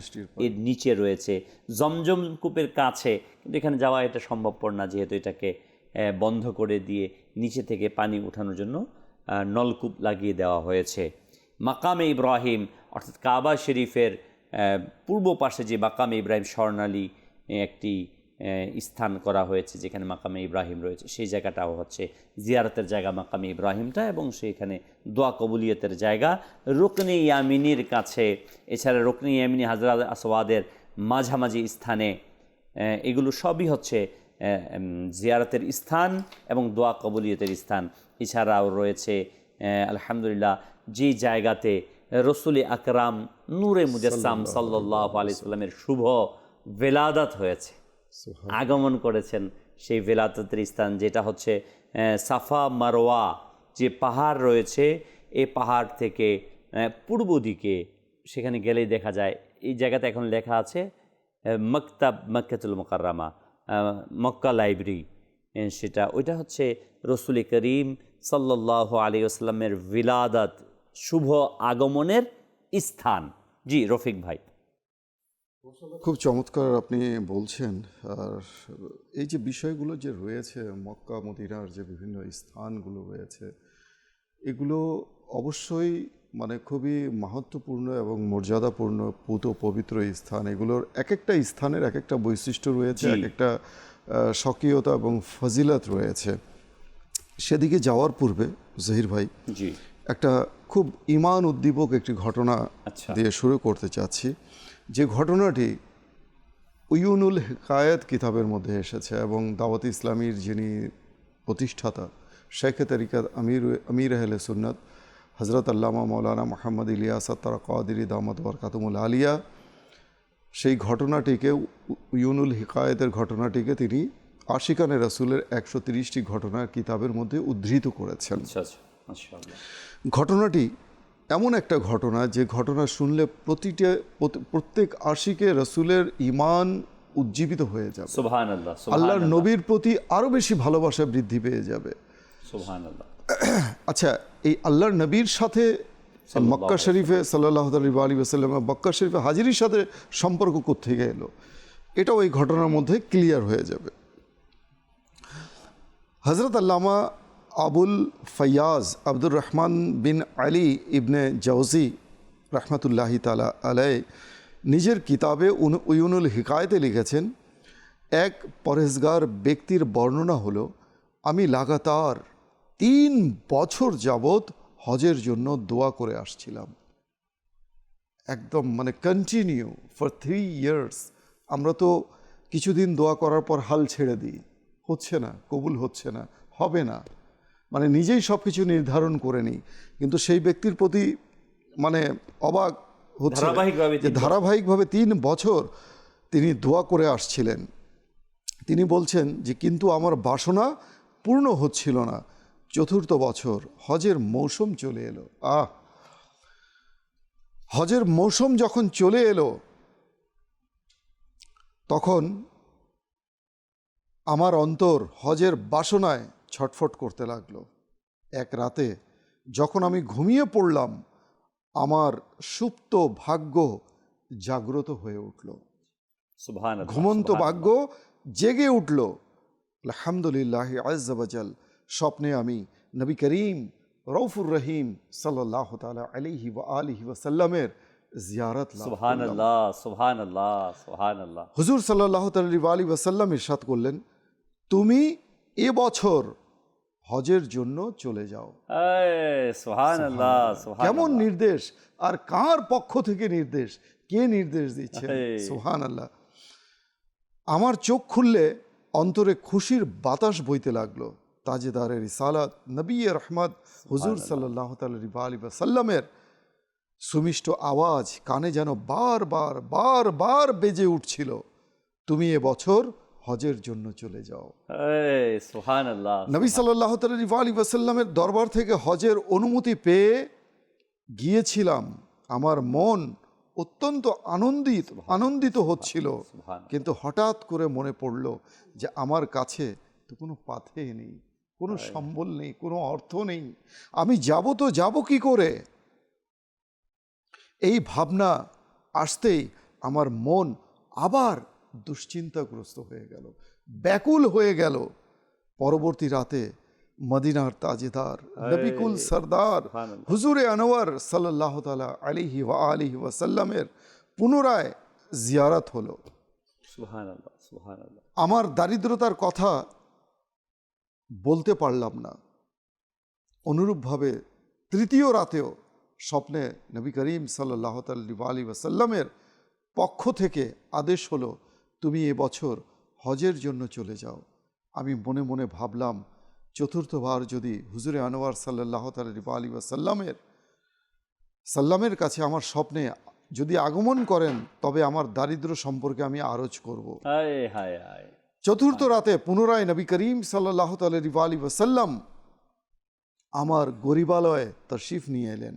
এর নিচে রয়েছে। জমজম কূপের কাছে, কিন্তু এখানে যাওয়া এটা সম্ভবপর না, যেহেতু এটাকে বন্ধ করে দিয়ে নিচে থেকে পানি ওঠানোর জন্য নলকূপ লাগিয়ে দেওয়া হয়েছে। মাকামে ইব্রাহিম, অর্থাৎ কাবা শরীফের পূর্ব পাশে যে মাকামে ইব্রাহিম, স্বর্ণালী একটি স্থান করা হয়েছে যেখানে মাকামে ইব্রাহিম রয়েছে, সেই জায়গাটাও হচ্ছে জিয়ারতের জায়গা মাকামে ইব্রাহিমটা, এবং সেইখানে দোয়া কবুলিয়তের জায়গা রুকনে ইয়ামিনীর কাছে। এছাড়া রুকনে ইয়ামিনী হাজরাত আসওয়াদের মাঝামাঝি স্থানে, এগুলো সবই হচ্ছে জিয়ারতের স্থান এবং দোয়া কবুলিয়তের স্থান। এছাড়াও রয়েছে আলহামদুলিল্লাহ যে জায়গাতে রসুল আকরাম নূরে মুজাসসাম সাল্লাল্লাহু আলাইহি সাল্লামের শুভ ভেলাদাত হয়েছে, আগমন করেছেন, সেই ভেলাদাতের স্থান যেটা হচ্ছে সাফা মারওয়া যে পাহাড় রয়েছে, এই পাহাড় থেকে পূর্ব দিকে সেখানে গেলেই দেখা যায়, এই জায়গাতে এখন লেখা আছে মকতাব মক্কাতুল মুকাররমা, মক্কা লাইব্রেরি, সেটা ওইটা হচ্ছে রসুল করিম সাল্লাল্লাহু আলাইহি ওয়াসাল্লামের ভিলাদাত শুভ আগমনের স্থান। জি রফিক ভাই, খুব চমৎকার আপনি বলছেন। আর এই যে বিষয়গুলো যে রয়েছে, মক্কা মদিনার যে বিভিন্ন স্থানগুলো রয়েছে, এগুলো অবশ্যই মানে খুবই মাহাত্ম্যপূর্ণ এবং মর্যাদাপূর্ণ পুত পবিত্র স্থান। এগুলোর এক একটা স্থানের এক একটা বৈশিষ্ট্য রয়েছে, এক একটা স্বকীয়তা এবং ফজিলত রয়েছে। সেদিকে যাওয়ার পূর্বে জহির ভাই, জি একটা খুব ঈমান উদ্দীপক একটি ঘটনা দিয়ে শুরু করতে চাচ্ছি, যে ঘটনাটি উয়ুনুল হিকায়াত কিতাবের মধ্যে এসেছে এবং দাওয়াত ইসলামীর যিনি প্রতিষ্ঠাতা শেখে তরিকাত আমির আহলে সুন্নাত হজরত আল্লামা মৌলানা মোহাম্মদ ইলিয়াস আত্তারা কাদিরি দামাত বরকাতুমুল আলিয়া, সেই ঘটনাটিকে, উয়ুনুল হিকায়াতের ঘটনাটিকে তিনি আশিকানে রাসূলের 130টি ঘটনার কিতাবের মধ্যে উদ্ধৃত করেছেন। ঘটনাটি এমন একটা ঘটনা যে ঘটনা শুনলে প্রত্যেক আশিকে রাসূলের ঈমান উজ্জীবিত হয়ে যাবে, সুবহানাল্লাহ, আল্লাহর নবীর প্রতি আরও বেশি ভালোবাসা বৃদ্ধি পেয়ে যাবে। সুবহানাল্লাহ। আচ্ছা, এই আল্লাহর নবীর সাথে মক্কা শরীফে সাল্লাল্লাহু আলাইহি ওয়াসাল্লাম মক্কা শরীফে হাজিরির সাথে সম্পর্ক কোত্থেকে এলো, এটাও এই ঘটনার মধ্যে ক্লিয়ার হয়ে যাবে। হজরত আল্লামা আবুল ফয়াজ আব্দুর রহমান বিন আলী ইবনে জাওজি রহমতুল্লাহি তাআলা আলাইহি নিজের কিতাবে উয়ুনুল হিকায়াতে লিখেছেন, এক পরহেজগার ব্যক্তির বর্ণনা হলো, আমি লাগাতার 3 বছর যাবৎ হজের জন্য দোয়া করে আসছিলাম, একদম মানে কন্টিনিউ ফর 3 ইয়ার্স। আমরা তো কিছুদিন দোয়া করার পর হাল ছেড়ে দিই, হচ্ছে না, কবুল হচ্ছে না, হবে না, মানে নিজেই সব কিছু নির্ধারণ করে নিই। কিন্তু সেই ব্যক্তির প্রতি মানে অবাক হচ্ছে যে ধারাবাহিকভাবে 3 বছর তিনি দোয়া করে আসছিলেন। তিনি বলছেন যে কিন্তু আমার বাসনা পূর্ণ হচ্ছিল না। 4th বছর হজের মৌসুম চলে এলো। হজের মৌসুম যখন চলে এলো, তখন আমার অন্তর হজের বাসনায় ছটফট করতে লাগলো। এক রাতে যখন আমি ঘুমিয়ে পড়লাম, আমার সুপ্ত ভাগ্য জাগ্রত হয়ে উঠল, ঘুমন্ত ভাগ্য জেগে উঠল। আলহামদুলিল্লাহ আজ্জা ওয়াজাল, স্বপ্নে আমি নবী করিম রউফুর রহিম সাল্লাল্লাহু তাআলা আলাইহি ওয়া আলিহি ওয়াসাল্লামের জিয়ারত লাভ। সুবহানাল্লাহ, সুবহানাল্লাহ, সুবহানাল্লাহ। হুজুর সাল্লাল্লাহু তাআলা আলাইহি ওয়াসাল্লাম ইরশাদ করলেন, তুমি এবছর হজের জন্য চলে যাও। সুবহানাল্লাহ, সুবহানাল্লাহ। কেমন নির্দেশ, আর কার পক্ষ থেকে নির্দেশ, কে নির্দেশ দিচ্ছে? সুবহানাল্লাহ। আমার চোখ খুললে অন্তরে খুশির বাতাস বইতে লাগলো। তাজেদারে রিসালাত নবী রহমত হুজুর সাল্লাল্লাহু তাআলা আলাইহি ওয়াসাল্লামের সুমিষ্ট আওয়াজ কানে যেন বারবার বারবার বেজে উঠছিল, তুমি এবছর হজের জন্য চলে যাও। সুবহানাল্লাহ। নবী সাল্লাল্লাহু তাআলা আলাইহি ওয়াসাল্লামের দরবার থেকে হজের অনুমতি পেয়ে গিয়েছিলাম। আমার মন অত্যন্ত আনন্দিত হচ্ছিল, কিন্তু হঠাৎ করে মনে পড়ল যে আমার কাছে তো কোনো পাথে নেই, কোনো সম্বল নেই, কোনো অর্থ নেই, আমি যাব তো যাব কি করে? এই ভাবনা আসতেই আমার মন আবার দুশ্চিন্তাগ্রস্ত হয়ে গেল, ব্যাকুল হয়ে গেল। পরবর্তী রাতে মদিনার তাজেদার নবিকুল সরদার হুজুরে আনোয়ার সাল্লাল্লাহু তাআলা আলাইহি ওয়া আলিহি ওয়াসাল্লামের পুনরায় জিয়ারত হলো। সুবহানাল্লাহ। সুবহানাল্লাহ। আমার দারিদ্রতার কথা বলতে পারলাম না। অনুরূপভাবে তৃতীয় রাতেও স্বপ্নে নবী করিম সাল্লাল্লাহু আলাইহি ওয়াসাল্লামের পক্ষ থেকে আদেশ হলো, তুমি এবছর হজের জন্য চলে যাও। আমি মনে মনে ভাবলাম, চতুর্থবার যদি হুজুরে আনোয়ার সাল্লাল্লাহু আলাইহি ওয়াসাল্লামের কাছে আমার স্বপ্নে যদি আগমন করেন, তবে আমার দারিদ্র্য সম্পর্কে আমি আরজ করব। হায় হায় হায়। চতুর্থ রাতে পুনরায় নবী করিম সাল্লাল্লাহু আলাইহি ওয়াসাল্লাম আমার গরিবালয়ে তশরিফ নিয়ে এলেন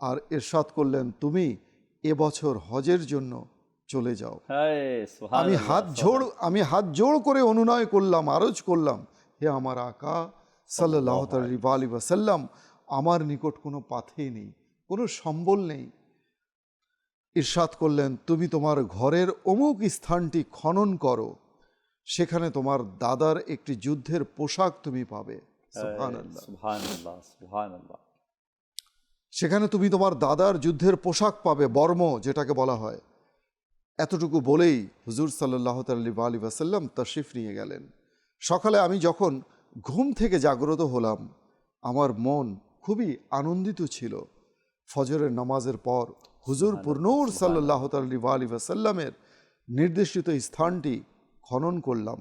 আর ইরশাদ করলেন, তুমি এবছর হজের জন্য চলে যাও। হায় সুবহানাল্লাহ। আমি হাত জোড় করে অনুনয় করলাম, আরজ করলাম, হে আমার আকা সাল্লাল্লাহু আলাইহি ওয়াসাল্লাম, আমার নিকট কোনো পাথেয় নেই, কোনো সম্বল নেই। ইরশাদ করলেন, তুমি তোমার ঘরের অমুক স্থানটি খনন করো, সেখানে তোমার দাদার একটি যুদ্ধের পোশাক তুমি পাবে। সুবহানাল্লাহ। সুবহানাল্লাহ সুবহানাল্লাহ। সেখানে তুমি তোমার দাদার যুদ্ধের পোশাক পাবে, বর্ম যেটাকে বলা হয়। এতটুকু বলেই হুজুর সাল্লাল্লাহু আলাইহি ওয়াসাল্লাম তশরিফ নিয়ে গেলেন। সকালে আমি যখন ঘুম থেকে জাগ্রত হলাম, আমার মন খুবই আনন্দিত ছিল। ফজরের নামাজের পর হুজুর পুরনূর সাল্লাল্লাহু আলাইহি ওয়াসাল্লামের নির্দেশিত স্থানটি খনন করলাম।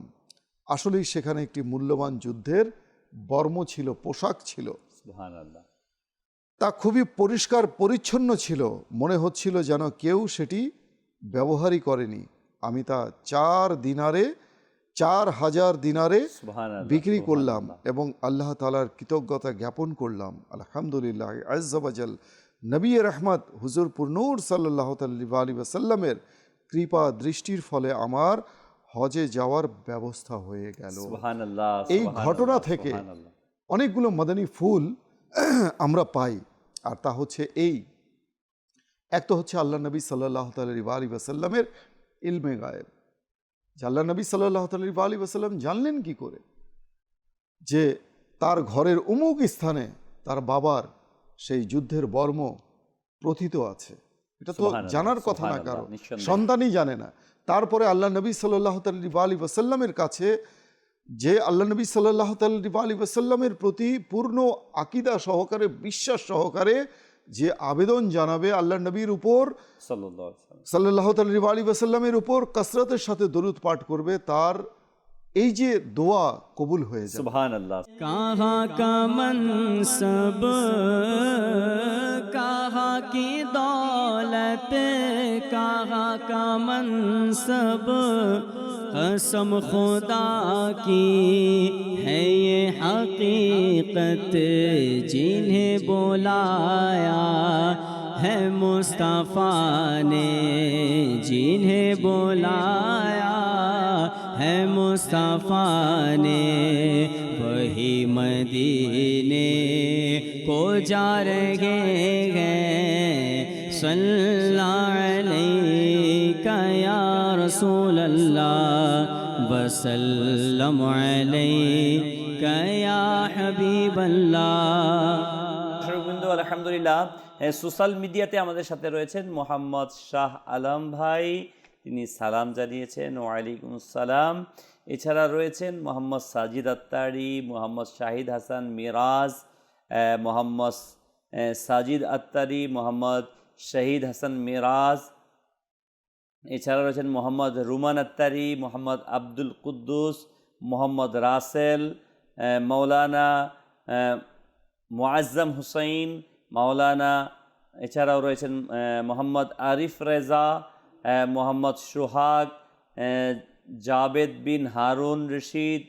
আসলেই সেখানে একটি মূল্যবান যুদ্ধের বর্ম ছিল, পোশাক ছিল। সুবহানাল্লাহ। তা খুবই পরিষ্কার পরিচ্ছন্ন ছিল, মনে হচ্ছিল যেন কেউ সেটি ব্যবহারই করেনি। আমি তা 4,000 দিনারে সুবহানাল্লাহ। বিক্রি করলাম এবং আল্লাহ তাআলার কৃতজ্ঞতা জ্ঞাপন করলাম। আলহামদুলিল্লাহ আজ্জা ওয়াজাল। নবী রহমত হুজুর পুরনূর সাল্লাল্লাহু আলাইহি ওয়াসাল্লামের কৃপা দৃষ্টির ফলে আমার হজে যাওয়ার ব্যবস্থা হয়ে গেল। সুবহানাল্লাহ। এই ঘটনা থেকে অনেকগুলো মাদানী ফুল আমরা পাই, আর তা হচ্ছে এই এক তো হচ্ছে আল্লাহ নবী সাল্লাল্লাহু আলাইহি ওয়াসাল্লামের ইলমে গায়েব, যে আল্লাহ নবী সাল্লাল্লাহু আলাইহি ওয়াসাল্লাম জানলেন কি করে যে তার ঘরের অমুক স্থানে তার বাবার সেই যুদ্ধের বর্ম প্রথিত আছে। এটা তো জানার কথা না, কারো সন্তানই জানে না। তারপরে আল্লাহ নবী সাল্লাল্লাহু আলাইহি ওয়াসাল্লামের কাছে যে আল্লাহ নবী সাল্লাল্লাহু আলাইহি ওয়াসাল্লামের প্রতি পূর্ণ আকীদা সহকারে, বিশ্বাস সহকারে যে আবেদন জানাবে, আল্লাহ নবীর উপর সাল্লাল্লাহু আলাইহি ওয়াসাল্লামের উপর কাসরাতের সাথে দরুদ পাঠ করবে, তার এই যে দোয়া কবুল হয়ে যাবে। সুবহানাল্লাহ। कहाँ का मनसब, कहाँ की दौलत, कहाँ का मनसब, कसम खुदा की है ये हकीकत, जिन्हें बुलाया है मुस्तफ़ा ने, जिन्हें बुलाया है मुस्तफ़ा ने, वही मदीने को जा रहे हैं। सल्लल्लाहु अलैका या रसूल अल्लाह, वसल्लम अलैका या हबीब अल्लाह। আলহামদুলিল্লাহ, সোশ্যাল মিডিয়াতে আমাদের সাথে রয়েছেন মোহাম্মদ শাহ আলম ভাই, তিনি সালাম জানিয়েছেন। ওয়ালাইকুম আসসালাম। এছাড়া রয়েছেন মোহাম্মদ সাজিদ আত্তারি, মোহাম্মদ শাহিদ হাসান মিরাজ, মোহাম্মদ সাজিদ আত্তারি, মোহাম্মদ শহীদ হাসান মিরাজ। এছাড়া রয়েছেন মোহাম্মদ রুমান আত্তারি, মোহাম্মদ আব্দুল কুদ্দুস, মোহাম্মদ রাসেল, মৌলানা মুআজ্জম হুসাইন, মাওলানা। এছাড়াও রয়েছেন মোহাম্মদ আরিফ রেজা, মোহাম্মদ সোহাগ, জাবেদ বিন হারুন রশিদ।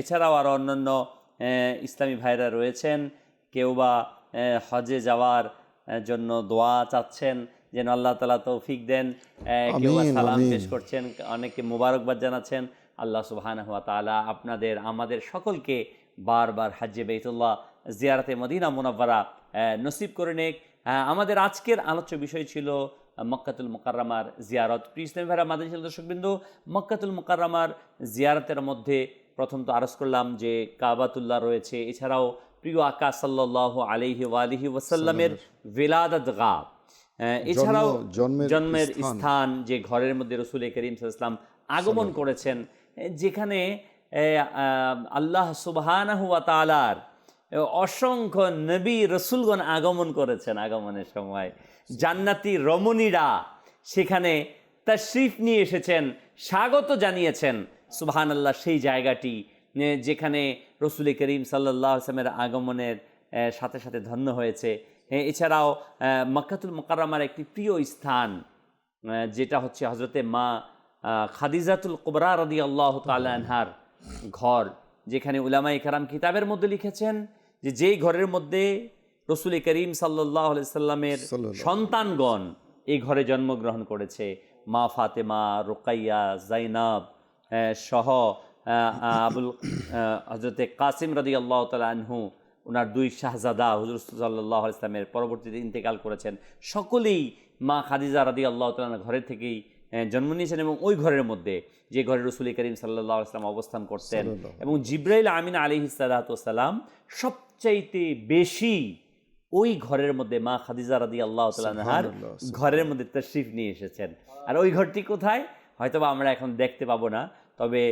এছাড়াও আরও অন্যান্য ইসলামী ভাইরা রয়েছেন। কেউ বা হজে যাওয়ার জন্য দোয়া চাচ্ছেন যেন আল্লাহ তাআলা তৌফিক দেন, কেউ বা সালাম পেশ করছেন, অনেকে মোবারকবাদ জানাচ্ছেন। আল্লাহ সুবহানাহু ওয়া তাআলা আপনাদের আমাদের সকলকে বারবার হজ্জে বাইতুল্লাহ জিয়ারতে মদিনা মুনাওয়ারা নসিব করে নেক। আমাদের আজকের আলোচ্য বিষয় ছিল মক্কাতুল মুকাররমার জিয়ারত। প্রিয় ইসলামী ভাইরা, মাদানী দর্শকবৃন্দ, মক্কাতুল মুকাররমার জিয়ারতের মধ্যে প্রথম তো আরজ করলাম যে কাবাতুল্লাহ রয়েছে, এছাড়াও প্রিয় আকা সাল্লাল্লাহু আলাইহি ওয়াসাল্লামের ভিলাদাত গাহ, এছাড়াও জন্মের স্থান, যে ঘরের মধ্যে রাসূল করিম সাল্লাল্লাহু আলাইহি ওয়াসাল্লাম আগমন করেছেন, যেখানে আল্লাহ সুবহানাহু ওয়া তাআলার অসংখ্য নবী রসুলগণ আগমন করেছেন। আগমনের সময় জান্নাতি রমণীরা সেখানে তাশরিফ নিয়ে এসেছেন, স্বাগত জানিয়েছেন। সুবহানাল্লাহ, সেই জায়গাটি যেখানে রসুল করিম সাল্লাল্লাহু আলাইহি ওয়াসাল্লামের আগমনের সাথে সাথে ধন্য হয়েছে। এছাড়াও মক্কাতুল মুকাররমার একটি প্রিয় স্থান যেটা হচ্ছে হজরতে মা খাদিজাতুল কুবরা রাদিয়াল্লাহু তাআলা আনহার ঘর, যেখানে উলামায়ে কেরাম কিতাবের মধ্যে লিখেছেন যে যেই ঘরের মধ্যে রসুল করিম সাল্লাল্লাহু আলাইহি সাল্লামের সন্তানগণ এই ঘরে জন্মগ্রহণ করেছে, মা ফাতেমা, রুকাইয়া, জাইনাব সহ আবুল হজরতে কাসিম রাদিয়াল্লাহু তাআলা আনহু, ওনার দুই শাহজাদা হুজুর সাল্লাল্লাহু আলাইহি ওয়াসাল্লামের পরবর্তীতে ইন্তেকাল করেছেন, সকলেই মা খাদিজা রাদিয়াল্লাহু তাআলা ঘরের থেকেই জন্ম নিয়েছেন। এবং ওই ঘরের মধ্যে যে ঘরে রসুল করিম সাল্লাল্লাহু আলাইহি ওয়াসাল্লাম অবস্থান করতেন, এবং জিবরাইল আমিন আলাইহিস সালাতু ওয়াস সালাম সবচাইতে বেশি ওই ঘরের মধ্যে মা খাদিজা রাদিয়াল্লাহু তাআলা আনহার ঘরের মধ্যে তাশরিফ নিয়ে এসেছেন। আর ওই ঘরটি কোথায় হয়তোবা আমরা এখন দেখতে পাবো না, তবে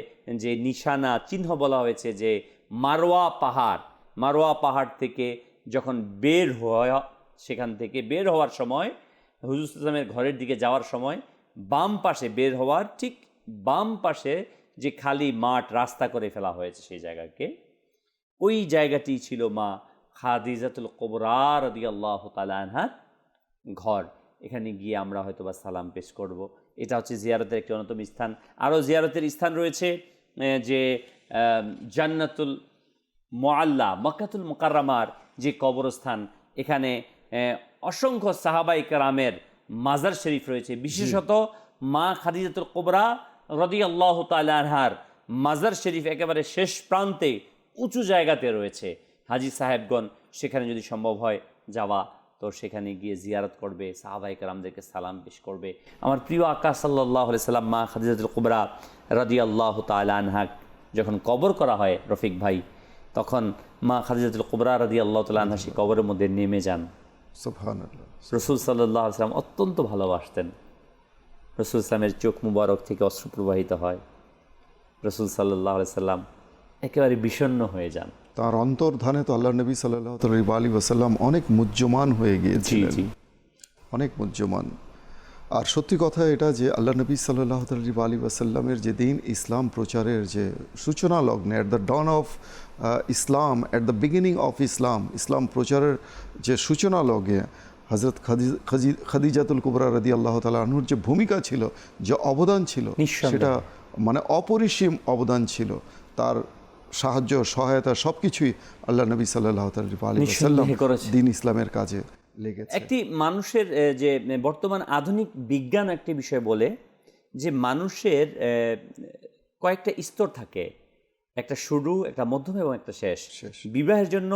যে নিশানা চিহ্ন বলা হয়েছে যে মারওয়া পাহাড় থেকে যখন বের হওয়া, সেখান থেকে বের হওয়ার সময় হুজুর সাল্লামের ঘরের দিকে যাওয়ার সময় বাম পাশে, বের হওয়ার ঠিক বাম পাশে যে খালি মাঠ রাস্তা করে ফেলা হয়েছে সেই জায়গাকে, ওই জায়গাটি ছিল মা খাদিজাতুল কুবরা রাদিয়াল্লাহু তাআলা আনহার ঘর। এখানে গিয়ে আমরা হয়তোবা সালাম পেশ করব। এটা হচ্ছে জিয়ারতের একটি অন্যতম স্থান। আরও জিয়ারতের স্থান রয়েছে যে জান্নাতুল মুআল্লা, মক্কাতুল মুকাররমার যে কবরস্থান, এখানে অসংখ্য সাহাবায়ে কেরামের মাজার শরীফ রয়েছে। বিশেষত মা খাদিজাতুল কুবরা রাদিয়াল্লাহু তাআলা আনহার মাজার শরীফ একেবারে শেষ প্রান্তে উঁচু জায়গাতে রয়েছে। হাজী সাহেবগণ সেখানে যদি সম্ভব হয় যাওয়া, তো সেখানে গিয়ে জিয়ারত করবে, সাহাবায়ে কেরামদেরকে সালাম পেশ করবে। আমার প্রিয় আকা সাল্লাল্লাহু আলাইহি সাল্লাম মা খাদিজাতুল কুবরা রাদিয়াল্লাহু তাআলা আনহা যখন কবর করা হয় রফিক ভাই, তখন মা খাদিজাতুল কুবরা রাদিয়াল্লাহু তাআলা আনহা সেই কবরের মধ্যে নেমে যান। সুবহানাল্লাহ। রসুল সাল্লাল্লাহু আলাইহি সাল্লাম অত্যন্ত ভালোবাসতেন। রসুল ইসলামের চোখ মুবারক থেকে অশ্রু প্রবাহিত হয়। রসুল সাল্লাল্লাহু আলাইহি সাল্লাম একেবারে বিষণ্ণ হয়ে যান। তার অন্তর্ধানে তো আল্লাহ নবী সাল্লাল্লাহু আলাইহি ওয়াসাল্লাম অনেক মুহ্যমান হয়ে গিয়েছিলেন, অনেক মুহ্যমান। আর সত্যি কথা এটা যে আল্লাহ নবী সাল্লাল্লাহু আলাইহি ওয়াসাল্লামের যে দিন ইসলাম প্রচারের যে সূচনা লগ্নে, at the dawn of Islam, at the beginning of Islam প্রচারের যে সূচনা লগ্নে হজরত খাদিজাতুল কুবরা রাদিয়াল্লাহু তাআলা আনহুর যে ভূমিকা ছিল, যে অবদান ছিল, সেটা মানে অপরিসীম অবদান ছিল। তার সাহায্য, সহায়তা সবকিছুই আল্লাহ নবী সাল্লাল্লাহু আলাইহি ওয়াসাল্লাম দ্বীন ইসলামের কাজে লেগেছে। একটি মানুষের যে বর্তমান আধুনিক বিজ্ঞান একটি বিষয় বলে যে মানুষের কয়েকটা স্তর থাকে, একটা শুরু, একটা মধ্যম এবং একটা শেষ। বিবাহের জন্য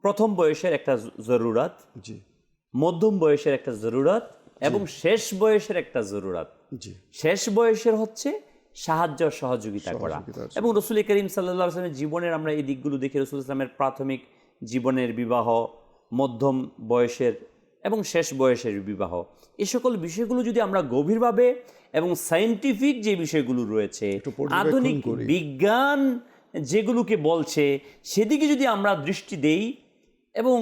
প্রথম বয়সের একটা জরুরত, মধ্যম বয়সের একটা জরুরত এবং শেষ বয়সের একটা জরুরত। শেষ বয়সের হচ্ছে সাহায্য সহযোগিতা করা। এবং রসুল করিম সাল্লাল্লাহু আলাইহি ওয়াসাল্লামের জীবনের আমরা এই দিকগুলো দেখি। রসুল ইসলামের প্রাথমিক জীবনের বিবাহ, মধ্যম বয়সের এবং শেষ বয়সের বিবাহ, এ সকল বিষয়গুলো যদি আমরা গভীরভাবে এবং সায়েন্টিফিক যে বিষয়গুলো রয়েছে, আধুনিক বিজ্ঞান যেগুলোকে বলছে, সেদিকে যদি আমরা দৃষ্টি দেই এবং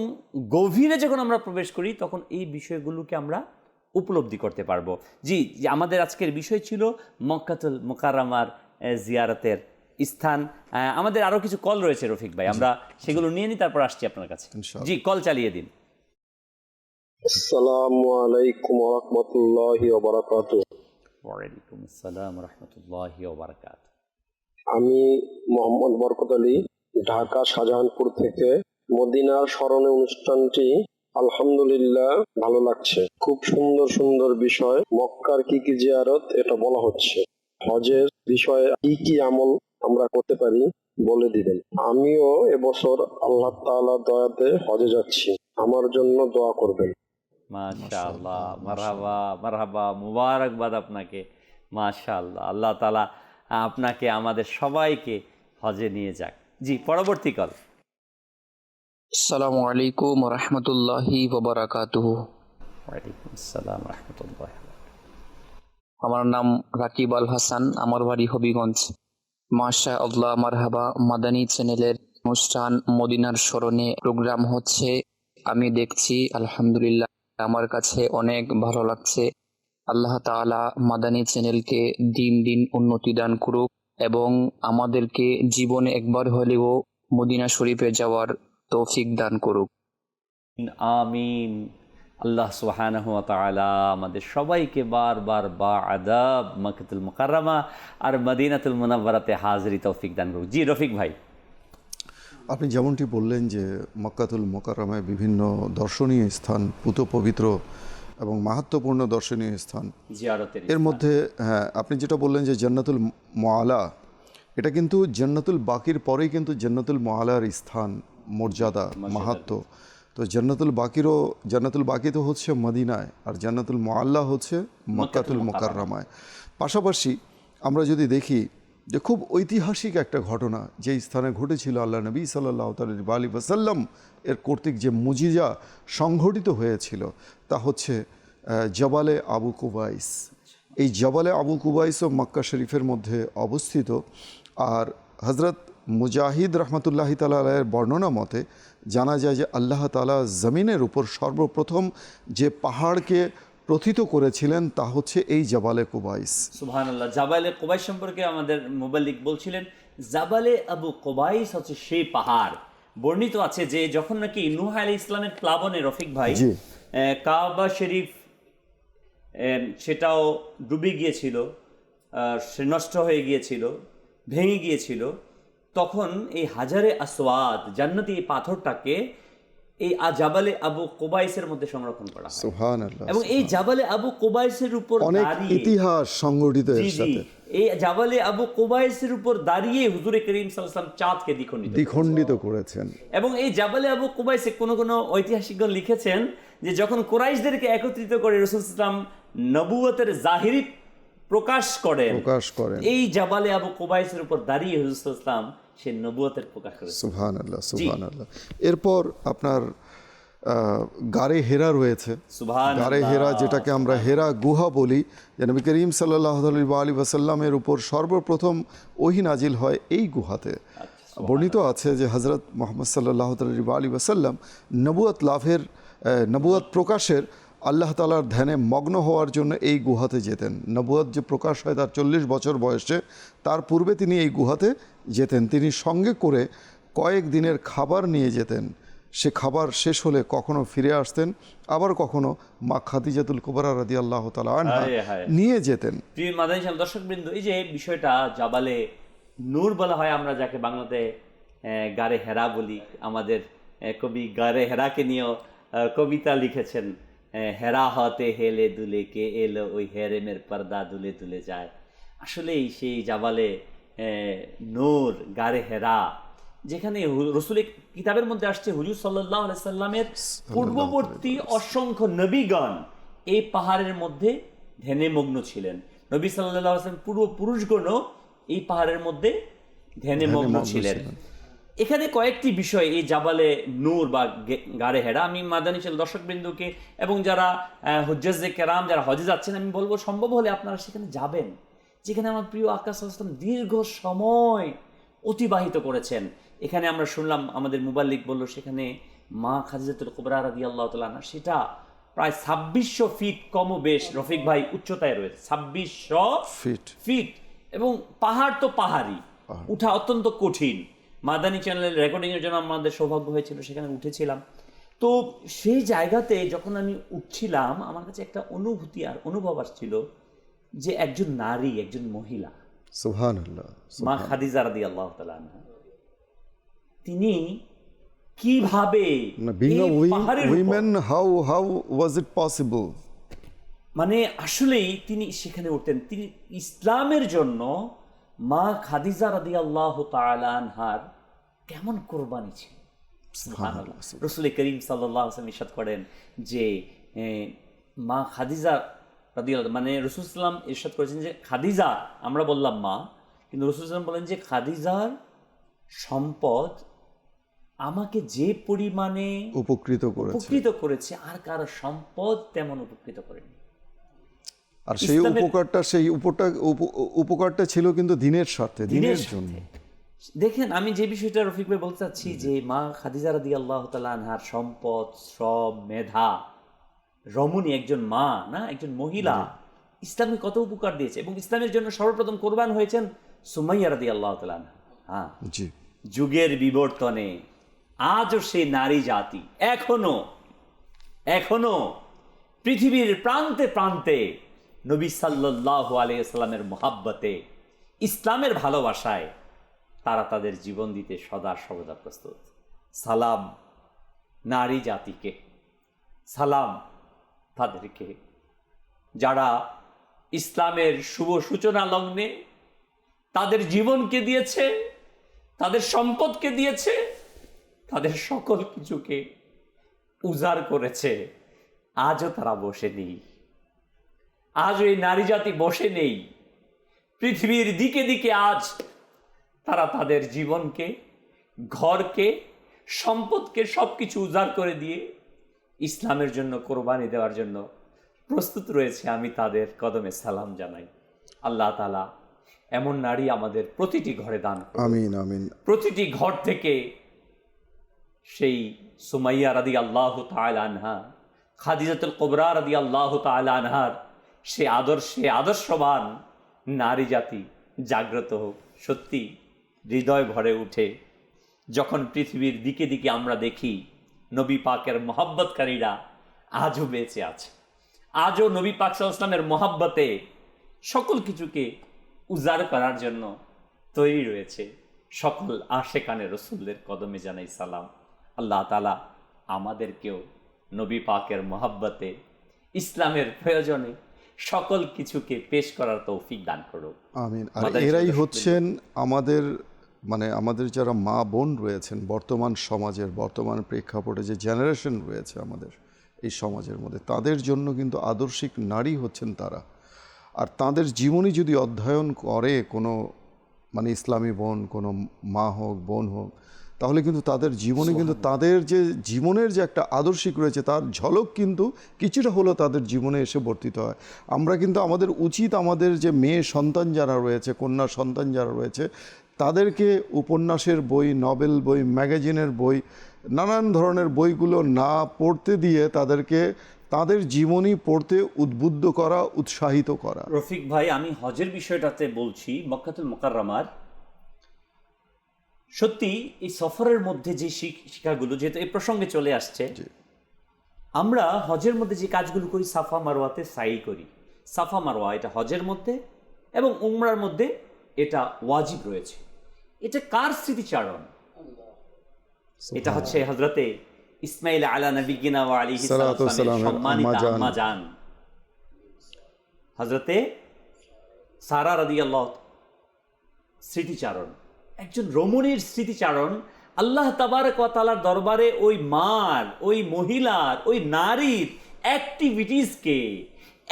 গভীরে যখন আমরা প্রবেশ করি, তখন এই বিষয়গুলোকে আমরা উপলব্ধি করতে পারবো। জি, আমাদের আজকের বিষয় ছিল মক্কাতুল মুকাররমার জিয়ারতের স্থান। আমাদের আরও কিছু কল রয়েছে রফিক ভাই, আমরা সেগুলো নিয়ে নিই, তারপর আসছি আপনার কাছে। জি, কল চালিয়ে দিন। আসসালামু আলাইকুম ওয়া রাহমাতুল্লাহি ওয়া বারাকাতুহু। ওয়া আলাইকুম আসসালাম ওয়া রাহমাতুল্লাহি ওয়া বারাকাতুহু। আমি মোহাম্মদ বরকত আলী, ঢাকা শাহজাহানপুর থেকে। মদিনার স্মরণে অনুষ্ঠানটি আলহামদুলিল্লাহ ভালো লাগছে। খুব সুন্দর সুন্দর বিষয়। মক্কার কি কি জিয়ারত এটা বলা হচ্ছে, হজের বিষয়ে কি কি আমল আমরা করতে পারি বলে দিবেন। আমিও এবছর আল্লাহ তাআলা দয়াতে হজে যাচ্ছি, আমার জন্য দোয়া করবেন। মাশাআল্লাহ, মারহাবা মারহাবা, মুবারকবাদ আপনাকে। মাশাআল্লাহ, আল্লাহ তাআলা আপনাকে আমাদের সবাইকে হজে নিয়ে যাক। জি, পরবর্তী কল। আসসালামু আলাইকুম ওয়া রাহমাতুল্লাহি ওয়া বারাকাতুহু। ওয়া আলাইকুম আসসালাম ওয়া রাহমাতুল্লাহি। আমার নাম রাকিব আল হাসান, আমার বাড়ি হবিগঞ্জ। মাশা আল্লাহ, মারহাবা। মাদানী চ্যানেলের অনুষ্ঠান মদিনার স্মরণে প্রোগ্রাম হচ্ছে, আমি দেখছি, আলহামদুলিল্লাহ, আমার কাছে অনেক ভালো লাগছে। আল্লাহ তাআলা মাদানী চ্যানেলকে দিন দিন উন্নতি দান করুক এবং আমাদেরকে জীবনে একবার হলেও মদিনা শরীফে যাওয়ার তৌফিক দান করুক। আমিন। আল্লাহ সুবহানাহু ওয়া তাআলা আমাদের সবাইকে বারবার বা আদাব মক্কাতুল মুকাররমা আর মদিনাতুল মুনাওয়ারাতে হাজিরি তৌফিক দান করুক। জি রফিক ভাই, আপনি যেমনটি বললেন যে মক্কাতুল মুকাররমায় বিভিন্ন দর্শনীয় স্থান, পুত পবিত্র এবং মাহাত্ম্যপূর্ণ দর্শনীয় স্থান, জিয়ারতের এর মধ্যে হ্যাঁ আপনি যেটা বললেন যে জান্নাতুল মুআলা, এটা কিন্তু জান্নাতুল বাকির পরেই কিন্তু জান্নাতুল মুআলার স্থান, মর্যাদা, মাহাত্ম্য। তো জান্নাতুল বাকি তো হচ্ছে মদিনায়, আর জান্নাতুল মুআল্লা হচ্ছে মক্কাতুল মুকাররমায়। পাশাপাশি আমরা যদি দেখি যে খুব ঐতিহাসিক একটা ঘটনা যে স্থানে ঘটেছিল, আল্লাহ নবী সাল্লাল্লাহু আলাইহি ওয়াসাল্লাম এর কর্তৃক যে মুজিজা সংঘটিত হয়েছিল তা হচ্ছে জবালে আবু কুবাইস। এই জবালে আবু কুবাইসও মক্কা শরীফের মধ্যে অবস্থিত। আর হজরত মুজাহিদ রহমতুল্লাহি তাআলা আলাইহির বর্ণনা মতে জানা যায় যে আল্লাহ তাআলা জমিনের উপর সর্বপ্রথম যে পাহাড়কে প্রথিত করেছিলেন তা হচ্ছে এই জবালে কুবাইস। সুবহানাল্লাহ। জাবালে কুবাইস সম্পর্কে আমাদের মুবাল্লিগ বলছিলেন, জাবালে আবু কুবাইস হচ্ছে সেই পাহাড়। বর্ণিত আছে যে যখন নাকি নূহ আলাইহিস সালামের প্লাবনে রফিক ভাই কাবা শরীফ সেটাও ডুবে গিয়েছিল, সে নষ্ট হয়ে গিয়েছিল, ভেঙে গিয়েছিল, তখন এই হাজারে আসওয়াদ জান্নাতি এই পাথরটাকে এই জাবালে আবু কুবাইসের মধ্যে সংরক্ষণ করা হয়। সুবহানাল্লাহ। এবং এই জাবালে আবু কুবাইসের উপর অনেক দাঁড়িয়ে ইতিহাস সংগঠিত এর সাথে। এই জাবালে আবু কুবাইসের উপর দাঁড়িয়ে হুজুরে করিম সাল্লাল্লাহু আলাইহি ওয়াসাল্লাম চাঁদকে দ্বিখণ্ডিত করেছেন। এবং এই জাবালে আবু কুবাইসে কোনো ঐতিহাসিকগণ লিখেছেন যে যখন কুরাইশদেরকে একত্রিত করে রাসূল সাল্লাল্লাহু আলাইহি ওয়াসাল্লাম নবুয়তের জাহিরি প্রকাশ করেন, এই জাবালে আবু কুবাইসের উপর দাঁড়িয়ে হুজুর সাল্লাল্লাহু আলাইহি ওয়াসাল্লাম সে নবুয়তের প্রকাশ করেন। সুবহানাল্লাহ, সুবহানাল্লাহ। এরপর আপনার গারে হেরা রয়েছে, গারে হেরা, যেটাকে আমরা হেরা গুহা বলি। যে নবী করিম সাল্লাল্লাহু আলাইহি ওয়াসাল্লামের উপর সর্বপ্রথম ওহী নাজিল হয় এই গুহাতে। বর্ণিত আছে যে হযরত মুহাম্মদ সাল্লাল্লাহু আলাইহি ওয়াসাল্লাম নবুয়ত প্রকাশের আল্লাহ তাআলার ধ্যানে মগ্ন হওয়ার জন্য এই গুহাতে যেতেন। নবুয়ত যে প্রকাশ হয় তার 40 বছর বয়সে, তার পূর্বে তিনি এই গুহাতে যেতেন। তিনি সঙ্গে করে কয়েক দিনের খাবার নিয়ে যেতেন। সে খাবার শেষ হলে কখনো ফিরে আসতেন, আবার কখনো মা খাদিজাতুল কুবরা রাদিয়াল্লাহু তাআলা আনহা নিয়ে যেতেন। প্রিয় মাদানী চ্যানেল দর্শকবৃন্দ, এই যে বিষয়টা জাবালে নূর বলা হয়, আমরা যাকে বাংলাতে গারে হেরা বলি, আমাদের কবি গারে হেরাকে নিয়েও কবিতা লিখেছেন, হেরা হতে হেলে দুলে কে এলো ওই হেরেমের পর্দা দুলে দুলে যায়। আসলেই সেই জাবালে নূর, গারে হেরা, যেখানে রসুলের কিতাবের মধ্যে আসছে হুজুর সাল্লাল্লাহু আলাইহি সাল্লামের পূর্ববর্তী অসংখ্য নবীগণ এই পাহাড়ের মধ্যে ধ্যানে মগ্ন ছিলেন। নবী সাল্লাল্লাহু আলাইহি সাল্লাম পূর্বপুরুষগণও এই পাহাড়ের মধ্যে ধ্যানে মগ্ন ছিলেন। এখানে কয়েকটি বিষয় এই জাবালে নূর বা গারে হেরা, আমি মাদানী চ্যানেল দর্শকবৃন্দকে এবং যারা হুজ্জাজে কেরাম যারা হজে যাচ্ছেন, আমি বলবো সম্ভব হলে আপনারা সেখানে যাবেন, যেখানে আমার প্রিয় আকা সাল্লাল্লাহু আলাইহি ওয়াসাল্লাম দীর্ঘ সময় অতিবাহিত করেছেন। এখানে আমরা শুনলাম, আমাদের মুবাল্লিগ বলল, সেখানে মা খাদিজাতুল কুবরা রাদিয়াল্লাহু তাআলা আনহা সেটা প্রায় 2600 ফিট কমবেশ রফিক ভাই উচ্চতায় রয়েছে, 2600 ফিট। এবং পাহাড় তো পাহাড়ই, উঠা অত্যন্ত কঠিন। মাদানী চ্যানেলের রেকর্ডিংয়ের জন্য আমাদের সৌভাগ্য হয়েছিল, সেখানে উঠেছিলাম। তো সেই জায়গাতে যখন আমি উঠছিলাম, আমার কাছে একটা অনুভূতি আর অনুভব আসছিল যে একজন নারী, একজন মহিলা, সুবহানাল্লাহ, মা খাদিজা রাদিয়াল্লাহু তাআলা আনহা, তিনি কিভাবে মানে আসলেই তিনি সেখানে উঠতেন। তিনি ইসলামের জন্য মা খাদিজা রাদিয়াল্লাহু তাআলা আনহার কেমন কোরবানি ছিল। সুবহানাল্লাহ। রাসূল করিম সাল্লাল্লাহু আলাইহি ওয়াসাল্লাম ইরশাদ করেন যে মা খাদিজা রাদিয়াল্লাহু, মানে রাসূল সাল্লাল্লাহু আলাইহি ওয়াসাল্লাম ইরশাদ করেছেন যে খাদিজা, আমরা বললাম মা, কিন্তু রাসূল সাল্লাল্লাহু আলাইহি ওয়াসাল্লাম বলেন যে খাদিজার সম্পদ আমাকে যে পরিমাণে উপকৃত করেছে আর কারো সম্পদ তেমন উপকৃত করেনি। আর সেই উপকারটা ছিল কিন্তু দিনের স্বার্থে, দিনের জন্য। দেখেন, আমি যে বিষয়টা রফিক ভাই বলতে চাচ্ছি, যে মা খাদিজা রাদিয়াল্লাহু তাআলা আনহার সম্পদ, শ্রম, মেধা, রমণী একজন মা, না একজন মহিলা, ইসলামে কত উপকার দিয়েছে, এবং ইসলামের জন্য সর্বপ্রথম কোরবান হয়েছেন সুমাইয়া রাদিয়াল্লাহু তাআলা আনহা। হ্যাঁ, জি। যুগের বিবর্তনে আজও সেই নারী জাতি এখনো পৃথিবীর প্রান্তে প্রান্তে নবী সাল্লাল্লাহু আলাইহি ওয়াসাল্লামের মহাব্বতে, ইসলামের ভালোবাসায় তারা তাদের জীবন দিতে সদা সর্বদা প্রস্তুত। সালাম নারী জাতিকে, সালাম তাদেরকে যারা ইসলামের শুভ সূচনা লগ্নে তাদের জীবনকে দিয়েছে, তাদের সম্পদকে দিয়েছে, তাদের সকল কিছুকে উজাড় করেছে। আজও তারা বসে নেই, আজও এই নারী জাতি বসে নেই। পৃথিবীর দিকে দিকে আজ তারা তাদের জীবনকে, ঘরকে, সম্পদকে সবকিছু উজাড় করে দিয়ে ইসলামের জন্য কোরবানি দেওয়ার জন্য প্রস্তুত রয়েছে। আমি তাদের কদমে সালাম জানাই। আল্লাহ তাআলা এমন নারী আমাদের প্রতিটি ঘরে দান করুন। আমিন আমিন। প্রতিটি ঘর থেকে সেই সুমাইয়া রাদিয়াল্লাহু তাআলা আনহা, খাদিজাতুল কুবরা রাদিয়াল্লাহু তাআলা আনহার সে আদর্শবান নারী জাতি জাগ্রত হোক। সত্যি হৃদয় ভরে উঠে যখন পৃথিবীর দিকে দিকে আমরা দেখি নবী পাকের মহব্বতকারীরা আজও বেঁচে আছে, আজও নবী পাক সাল্লাল্লাহু আলাইহি ওয়াসাল্লামের মহব্বতে সকল কিছুকে উজাড় করার জন্য তৈরি রয়েছে। সকল আশেকানে রসুলদের কদমে জানাই সালাম। আল্লাহ তাআলা আমাদেরকেও নবী পাকের মহব্বতে, ইসলামের প্রয়োজনে সকল কিছুকে পেশ করার তৌফিক দান করুক। আমিন। আর এরাই হচ্ছেন আমাদের, মানে আমাদের যারা মা বোন রয়েছেন বর্তমান সমাজের, বর্তমান প্রেক্ষাপটে যে জেনারেশন রয়েছে আমাদের এই সমাজের মধ্যে, তাদের জন্য কিন্তু আদর্শিক নারী হচ্ছেন তারা। আর তাদের জীবনী যদি অধ্যয়ন করে কোনো মানে ইসলামী বোন, কোনো মা হোক, বোন হোক, তাহলে কিন্তু তাদের জীবনে কিন্তু তাদের যে জীবনের যে একটা আদর্শিক রয়েছে তার ঝলক কিন্তু কিছুটা হলেও তাদের জীবনে এসে বর্তিত হয়। আমরা কিন্তু আমাদের উচিত আমাদের যে মেয়ে সন্তান যারা রয়েছে, কন্যা সন্তান যারা রয়েছে, তাদেরকে উপন্যাসের বই, নভেল বই, ম্যাগাজিনের বই, নানান ধরনের বইগুলো না পড়তে দিয়ে তাদেরকে তাদের জীবনী পড়তে উদ্বুদ্ধ করা, উৎসাহিত করা। রফিক ভাই, আমি হজের বিষয়টাতে বলছি, মক্কাতুল মুকাররমার সত্যি এই সফরের মধ্যে যে শিক্ষাগুলো, যেহেতু এই প্রসঙ্গে চলে আসছে, আমরা হজের মধ্যে যে কাজগুলো করি, সাফা মারওয়াতে সাই করি। সাফা মারওয়া এটা হজের মধ্যে এবং উমরার মধ্যে এটা ওয়াজিব রয়েছে। এটা কার স্মৃতিচারণ? এটা হচ্ছে হযরতে ইসমাইল আলা নবিয়িনা ওয়া আলাইহিস সালামের সম্মানিতা আম্মা জান হযরতে সারা রাদিয়াল্লাহু স্মৃতিচারণ, একজন রমণীর স্মৃতিচারণ। আল্লাহ তাবারক ওয়া তাআলার দরবারে ওই মার, ওই মহিলার, ওই নারীর অ্যাক্টিভিটিসকে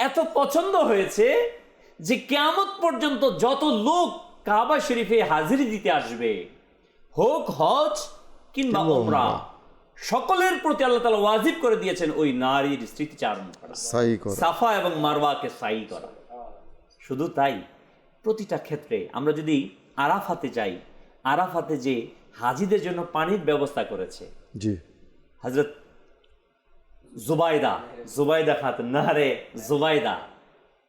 এত পছন্দ হয়েছে যে কিয়ামত পর্যন্ত যত লোক কাবা শরীফে হাজিরি দিতে আসবে, হোক হজ কিংবা উমরা, সকলের প্রতি আল্লাহ তাআলা ওয়াজিব করে দিয়েছেন ওই নারীর স্মৃতিচারণ করা, সাফা এবং মারওয়াকে সাই করা। শুধু তাই, প্রতিটা ক্ষেত্রে আমরা যদি আরাফাতে যাই, আরাফাতে যে হাজিদের জন্য পানির ব্যবস্থা করেছে জি হযরত জুবাইদা খাতুন, নাহরে জুবাইদা,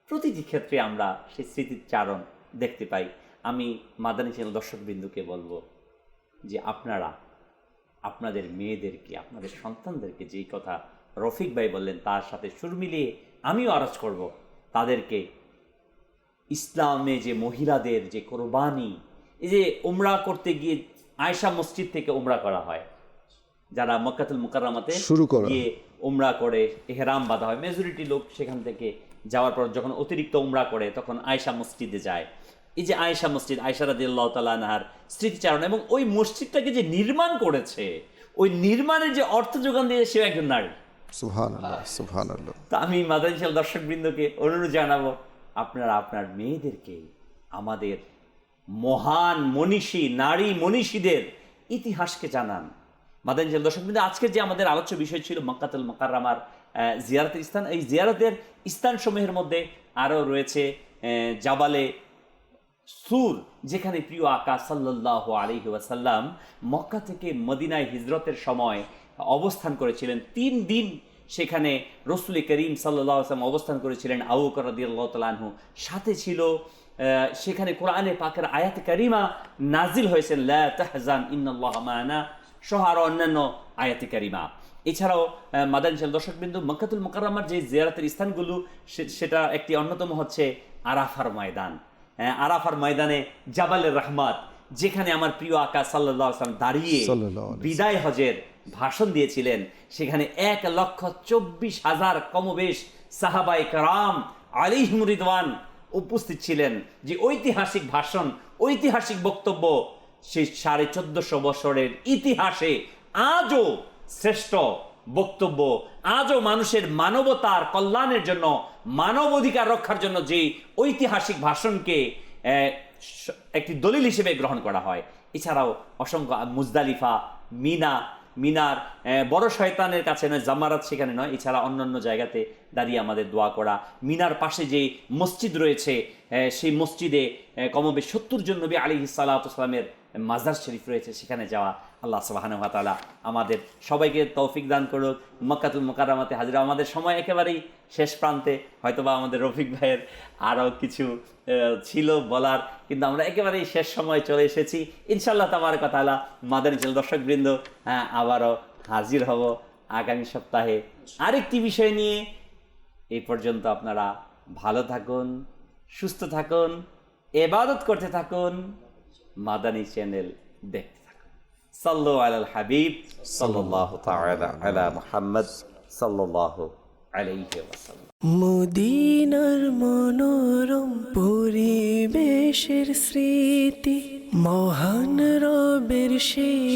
প্রতিটি ক্ষেত্রে আমরা সেই স্মৃতিচারণ দেখতে পাই। আমি মাদানী চ্যানেল দর্শকবৃন্দুকে বলবো যে আপনারা আপনাদের মেয়েদেরকে, আপনাদের সন্তানদেরকে যেই কথা রফিক ভাই বললেন তার সাথে সুর মিলিয়ে আমিও আরজ করব, তাদেরকে ইসলামে যে মহিলাদের যে কোরবানি, এই যে উমরা করতে গিয়ে আয়েশা মসজিদ থেকে উমরা করা হয়, যারা মক্কাতুল মুকাররমাতে গিয়ে উমরা করে ইহরাম বাঁধা হয়, মেজরিটি লোক সেখান থেকে যাওয়ার পর যখন অতিরিক্ত উমরা করে তখন আয়েশা মসজিদে যায়। এই যে আয়েশা মসজিদ, আয়েশা রাদিয়াল্লাহু তাআলা আনহার স্মৃতিচারণ, এবং ওই মসজিদটাকে যে নির্মাণ করেছে, ওই নির্মাণের যে অর্থ যোগান দিয়ে সেও একজন নারী। সুবহানাল্লাহ, সুবহানাল্লাহ। তা আমি মাদানী চ্যানেল দর্শকবৃন্দকে অনুরোধ জানাবো, আপনারা আপনার মেয়েদেরকে আমাদের মহান মনীষী, নারী মনীষীদের ইতিহাসকে জানান। মাদানী চ্যানেল দর্শকবৃন্দ, আজকের যে আমাদের আলোচ্য বিষয় ছিল মক্কাতুল মুকাররমার জিয়ারতের স্থান। এই জিয়ারতের স্থানসমূহের মধ্যে আরও রয়েছে জাবালে সুর, যেখানে প্রিয় আকা সাল্লাল্লাহু আলাইহি ওয়াসাল্লাম মক্কা থেকে মদিনায় হিজরতের সময় অবস্থান করেছিলেন। 3 দিন সেখানে রসুল করিম সাল্লাল্লাহু আলাইহি ওয়াসাল্লাম অবস্থান করেছিলেন। আবু বকর রাদিয়াল্লাহু তাআলা আনহু সাথে ছিল। সেখানে কোরআনে পাকের আয়াত কারিমা নাজিল হয়েছেন, লা তাহজান ইন্নাল্লাহা মা'ানা সহ আরও অন্যান্য আয়াত কারিমা। এছাড়াও মাদানী দর্শকবৃন্দ, মক্কাতুল মুকাররমার যে জিয়ারতের স্থানগুলো সেটা একটি অন্যতম হচ্ছে আরাফার ময়দান। আরাফার ময়দানে জাবালের রহমাত, যেখানে আমার প্রিয় আকা সাল্লাল্লাহু আলাইহি ওয়াসাল্লাম দাঁড়িয়ে বিদায় হজের ভাষণ দিয়েছিলেন। সেখানে 1,24,000 কমবেশ সাহাবায়ে কেরাম আলাইহিম রিদওয়ান উপস্থিত ছিলেন। যে ঐতিহাসিক ভাষণ, ঐতিহাসিক বক্তব্য, সেই 1450 বছরের ইতিহাসে আজও শ্রেষ্ঠ বক্তব্য, আজও মানুষের মানবতার কল্যাণের জন্য, মানব অধিকার রক্ষার জন্য যে ঐতিহাসিক ভাষণকে একটি দলিল হিসেবে গ্রহণ করা হয়। এছাড়াও অসংখ্য মুজদালিফা, মিনার বড় শয়তানের কাছে নয়, জামারাত সেখানে নয়, এছাড়া অন্যান্য জায়গাতে দাঁড়িয়ে আমাদের দোয়া করা। মিনার পাশে যে মসজিদ রয়েছে, সেই মসজিদে কমবে 70 জন নবী আলাইহিস সালাতু ওয়াস সালামের মাজার শরীফ রয়েছে, সেখানে যাওয়া। আল্লাহ সুবহানাহু ওয়া তাআলা আমাদের সবাইকে তৌফিক দান করুক। মক্কাতুল মুকাররমাতে হাজিরা। আমাদের সময় একেবারেই শেষ প্রান্তে, হয়তোবা আমাদের রফিক ভাইয়ের আরও কিছু ছিল বলার, কিন্তু আমরা একেবারেই শেষ সময় চলে এসেছি। ইনশাআল্লাহ তাবারাক ওয়া তাআলা মাদানী চ্যানেল দর্শকবৃন্দ আবারও হাজির হব আগামী সপ্তাহে আরেকটি বিষয় নিয়ে। এই পর্যন্ত আপনারা ভালো থাকুন, সুস্থ থাকুন, ইবাদত করতে থাকুন, মাদানী চ্যানেল দেখতে থাকুন। সাল্লু আলাল হাবিব সাল্লাল্লাহু তাআলা আলা মুহাম্মদ সাল্লাল্লাহু আলাইহি ওয়াসাল্লাম। মদিনার মনোরম পরিবেশের স্মৃতি, মহান রবের সেই